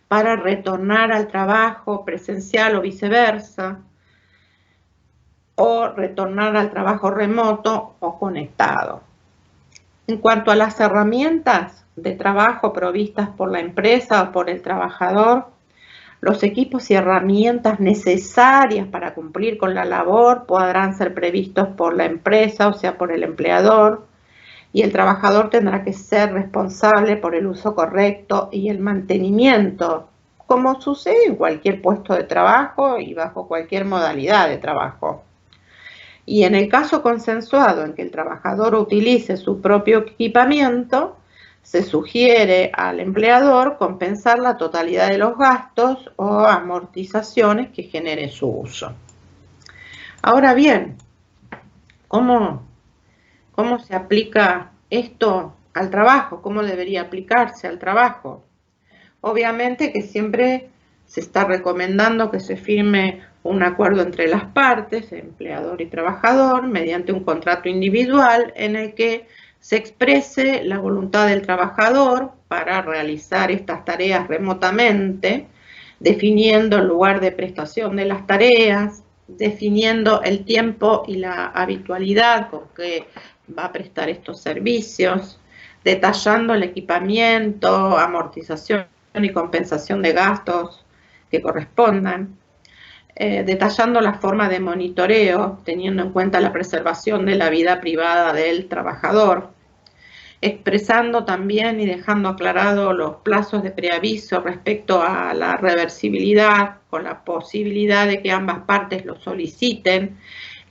para retornar al trabajo presencial o viceversa, o retornar al trabajo remoto o conectado. En cuanto a las herramientas de trabajo provistas por la empresa o por el trabajador, Los equipos y herramientas necesarias para cumplir con la labor podrán ser previstos por la empresa, o sea, por el empleador, y el trabajador tendrá que ser responsable por el uso correcto y el mantenimiento, como sucede en cualquier puesto de trabajo y bajo cualquier modalidad de trabajo. Y en el caso consensuado en que el trabajador utilice su propio equipamiento, se sugiere al empleador compensar la totalidad de los gastos o amortizaciones que genere su uso. Ahora bien, ¿cómo se aplica esto al trabajo? ¿Cómo debería aplicarse al trabajo? Obviamente que siempre se está recomendando que se firme un acuerdo entre las partes, empleador y trabajador, mediante un contrato individual en el que se exprese la voluntad del trabajador para realizar estas tareas remotamente, definiendo el lugar de prestación de las tareas, definiendo el tiempo y la habitualidad con que va a prestar estos servicios, detallando el equipamiento, amortización y compensación de gastos que correspondan, detallando la forma de monitoreo, teniendo en cuenta la preservación de la vida privada del trabajador, expresando también y dejando aclarado los plazos de preaviso respecto a la reversibilidad, con la posibilidad de que ambas partes lo soliciten,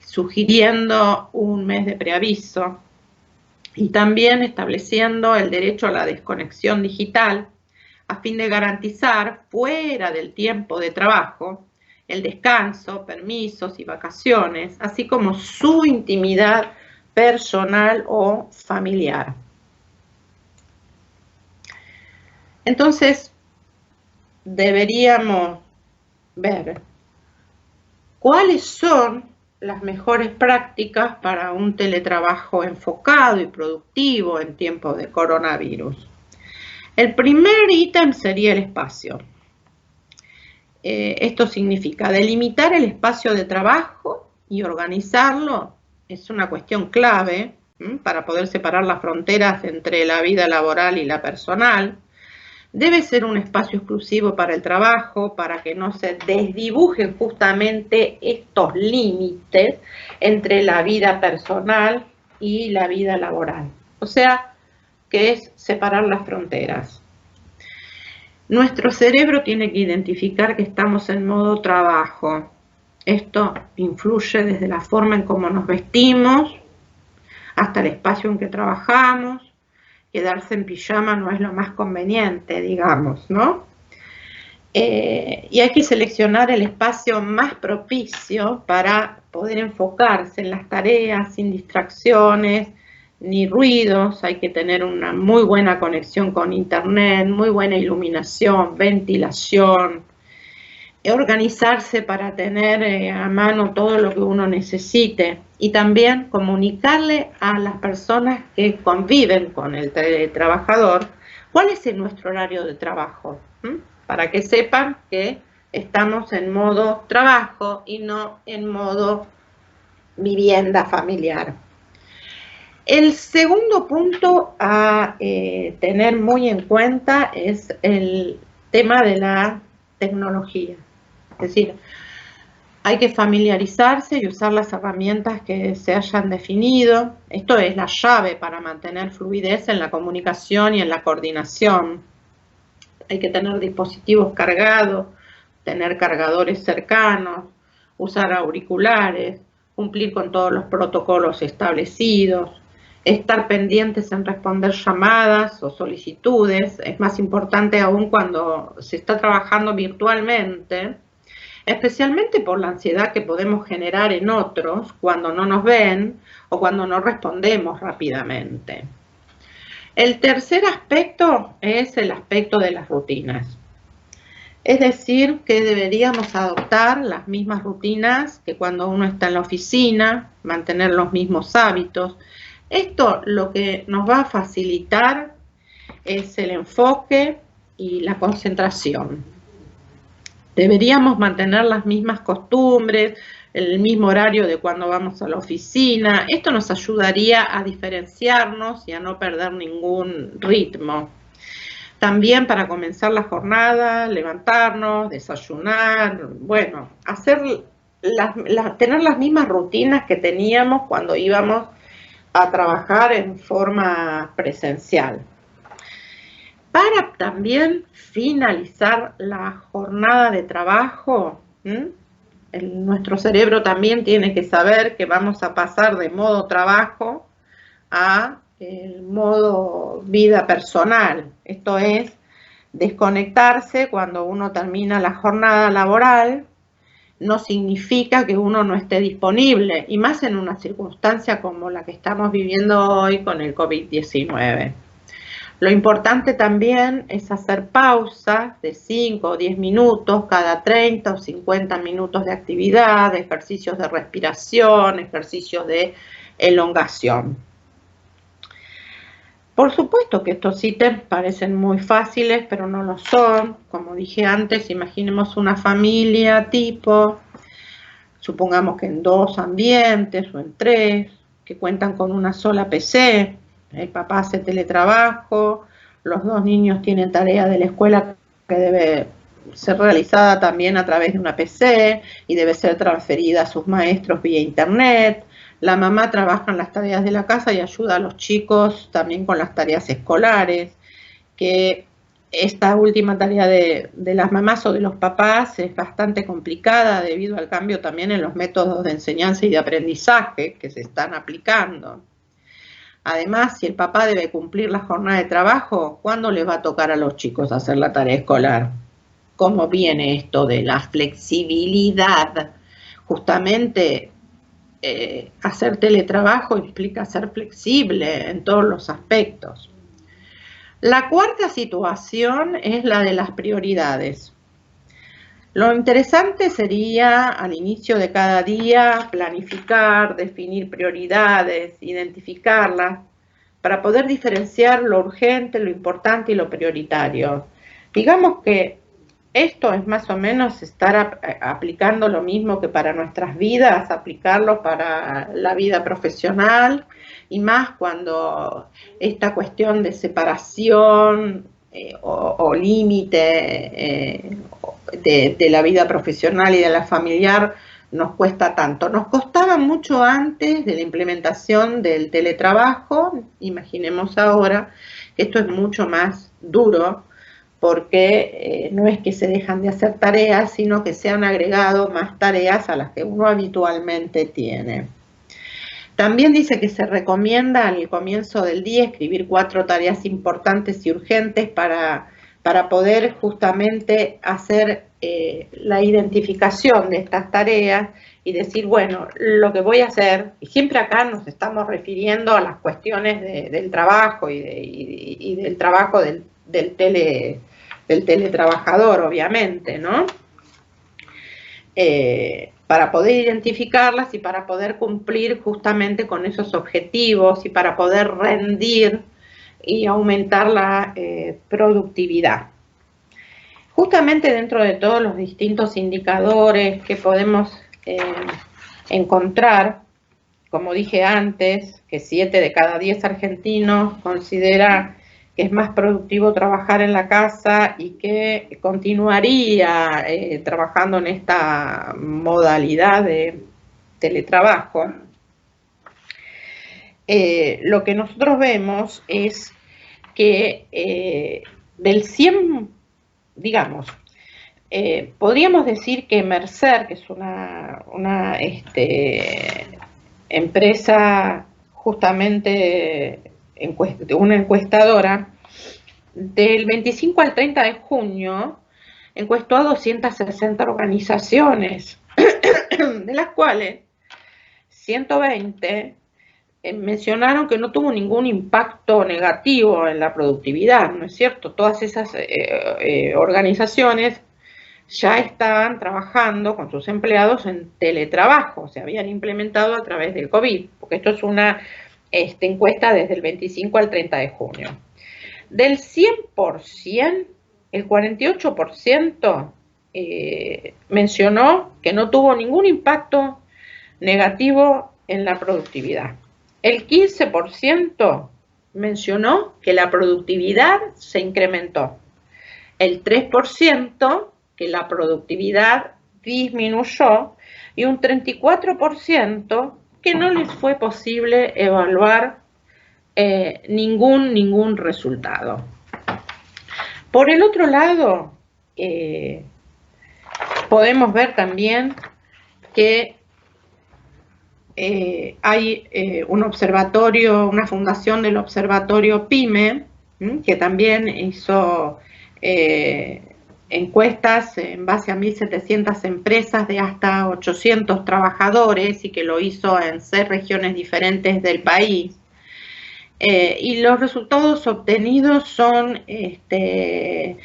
sugiriendo un mes de preaviso, y también estableciendo el derecho a la desconexión digital, a fin de garantizar, fuera del tiempo de trabajo, el descanso, permisos y vacaciones, así como su intimidad personal o familiar. Entonces, deberíamos ver cuáles son las mejores prácticas para un teletrabajo enfocado y productivo en tiempos de coronavirus. El primer ítem sería el espacio. Esto significa delimitar el espacio de trabajo y organizarlo. Es una cuestión clave para poder separar las fronteras entre la vida laboral y la personal. Debe ser un espacio exclusivo para el trabajo, para que no se desdibujen justamente estos límites entre la vida personal y la vida laboral. O sea, que es separar las fronteras. Nuestro cerebro tiene que identificar que estamos en modo trabajo. Esto influye desde la forma en cómo nos vestimos, hasta el espacio en que trabajamos. Quedarse en pijama no es lo más conveniente, digamos, ¿no? Y hay que seleccionar el espacio más propicio para poder enfocarse en las tareas sin distracciones ni ruidos. Hay que tener una muy buena conexión con internet, muy buena iluminación, ventilación, organizarse para tener a mano todo lo que uno necesite y también comunicarle a las personas que conviven con el trabajador cuál es nuestro horario de trabajo, para que sepan que estamos en modo trabajo y no en modo vivienda familiar. El segundo punto a tener muy en cuenta es el tema de la tecnología. Es decir, hay que familiarizarse y usar las herramientas que se hayan definido. Esto es la llave para mantener fluidez en la comunicación y en la coordinación. Hay que tener dispositivos cargados, tener cargadores cercanos, usar auriculares, cumplir con todos los protocolos establecidos, estar pendientes en responder llamadas o solicitudes. Es más importante aún cuando se está trabajando virtualmente, especialmente por la ansiedad que podemos generar en otros cuando no nos ven o cuando no respondemos rápidamente. El tercer aspecto es el aspecto de las rutinas. Es decir, que deberíamos adoptar las mismas rutinas que cuando uno está en la oficina, mantener los mismos hábitos. Esto lo que nos va a facilitar es el enfoque y la concentración. Deberíamos mantener las mismas costumbres, el mismo horario de cuando vamos a la oficina. Esto nos ayudaría a diferenciarnos y a no perder ningún ritmo. También para comenzar la jornada, levantarnos, desayunar, bueno, tener las mismas rutinas que teníamos cuando íbamos a trabajar en forma presencial. Para también finalizar la jornada de trabajo, nuestro cerebro también tiene que saber que vamos a pasar de modo trabajo a el modo vida personal. Esto es desconectarse cuando uno termina la jornada laboral. No significa que uno no esté disponible, y más en una circunstancia como la que estamos viviendo hoy con el COVID-19. Lo importante también es hacer pausas de 5 o 10 minutos cada 30 o 50 minutos de actividad, ejercicios de respiración, ejercicios de elongación. Por supuesto que estos ítems parecen muy fáciles, pero no lo son. Como dije antes, imaginemos una familia tipo, supongamos que en 2 ambientes o en 3, que cuentan con una sola PC. El papá hace teletrabajo, los 2 niños tienen tarea de la escuela que debe ser realizada también a través de una PC y debe ser transferida a sus maestros vía internet. La mamá trabaja en las tareas de la casa y ayuda a los chicos también con las tareas escolares, que esta última tarea de las mamás o de los papás es bastante complicada debido al cambio también en los métodos de enseñanza y de aprendizaje que se están aplicando. Además, si el papá debe cumplir la jornada de trabajo, ¿cuándo les va a tocar a los chicos hacer la tarea escolar? ¿Cómo viene esto de la flexibilidad? Justamente hacer teletrabajo implica ser flexible en todos los aspectos. La cuarta situación es la de las prioridades. Lo interesante sería al inicio de cada día planificar, definir prioridades, identificarlas, para poder diferenciar lo urgente, lo importante y lo prioritario. Digamos que esto es más o menos estar aplicando lo mismo que para nuestras vidas, aplicarlo para la vida profesional, y más cuando esta cuestión de separación o límite de la vida profesional y de la familiar nos cuesta tanto. Nos costaba mucho antes de la implementación del teletrabajo. Imaginemos ahora que esto es mucho más duro, porque no es que se dejan de hacer tareas, sino que se han agregado más tareas a las que uno habitualmente tiene. También dice que se recomienda al comienzo del día escribir 4 tareas importantes y urgentes para poder justamente hacer la identificación de estas tareas y decir, bueno, lo que voy a hacer, y siempre acá nos estamos refiriendo a las cuestiones del trabajo y del trabajo del teletrabajador, obviamente, ¿no? Para poder identificarlas y para poder cumplir justamente con esos objetivos y para poder rendir y aumentar la productividad. Justamente dentro de todos los distintos indicadores que podemos encontrar, como dije antes, que 7 de cada 10 argentinos considera que es más productivo trabajar en la casa y que continuaría trabajando en esta modalidad de teletrabajo. Lo que nosotros vemos es que del 100, digamos, podríamos decir que Mercer, que es una empresa justamente una encuestadora, del 25 al 30 de junio encuestó a 260 organizaciones, de las cuales 120 mencionaron que no tuvo ningún impacto negativo en la productividad, ¿no es cierto? Todas esas organizaciones ya estaban trabajando con sus empleados en teletrabajo, se habían implementado a través del COVID, porque esto es una encuesta desde el 25 al 30 de junio. Del 100%, el 48% mencionó que no tuvo ningún impacto negativo en la productividad. El 15% mencionó que la productividad se incrementó. El 3% que la productividad disminuyó y un 34% que no les fue posible evaluar ningún resultado. Por el otro lado, podemos ver también que hay un observatorio, una fundación del observatorio PYME, que también hizo encuestas en base a 1.700 empresas de hasta 800 trabajadores y que lo hizo en 6 regiones diferentes del país. Y los resultados obtenidos son que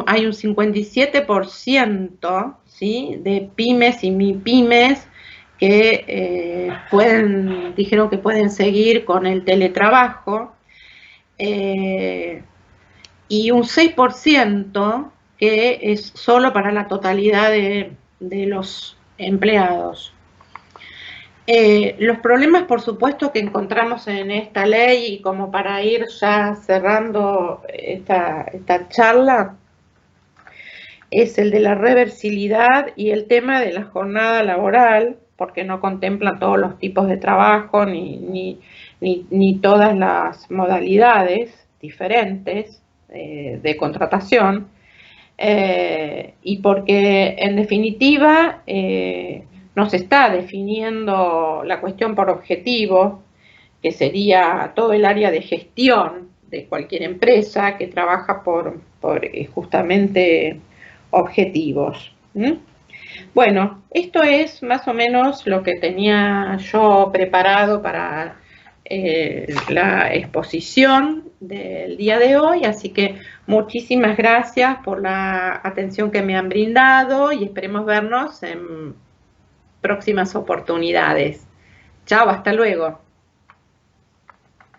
hay un 57%, ¿sí?, de pymes y MIPYMES que dijeron que pueden seguir con el teletrabajo, y un 6% que es solo para la totalidad de los empleados. Los problemas, por supuesto, que encontramos en esta ley, y como para ir ya cerrando esta charla, es el de la reversibilidad y el tema de la jornada laboral, porque no contempla todos los tipos de trabajo ni todas las modalidades diferentes de contratación, y porque en definitiva no se está definiendo la cuestión por objetivo, que sería todo el área de gestión de cualquier empresa que trabaja por justamente objetivos. Bueno, esto es más o menos lo que tenía yo preparado para la exposición del día de hoy, así que muchísimas gracias por la atención que me han brindado y esperemos vernos en próximas oportunidades. Chao, hasta luego.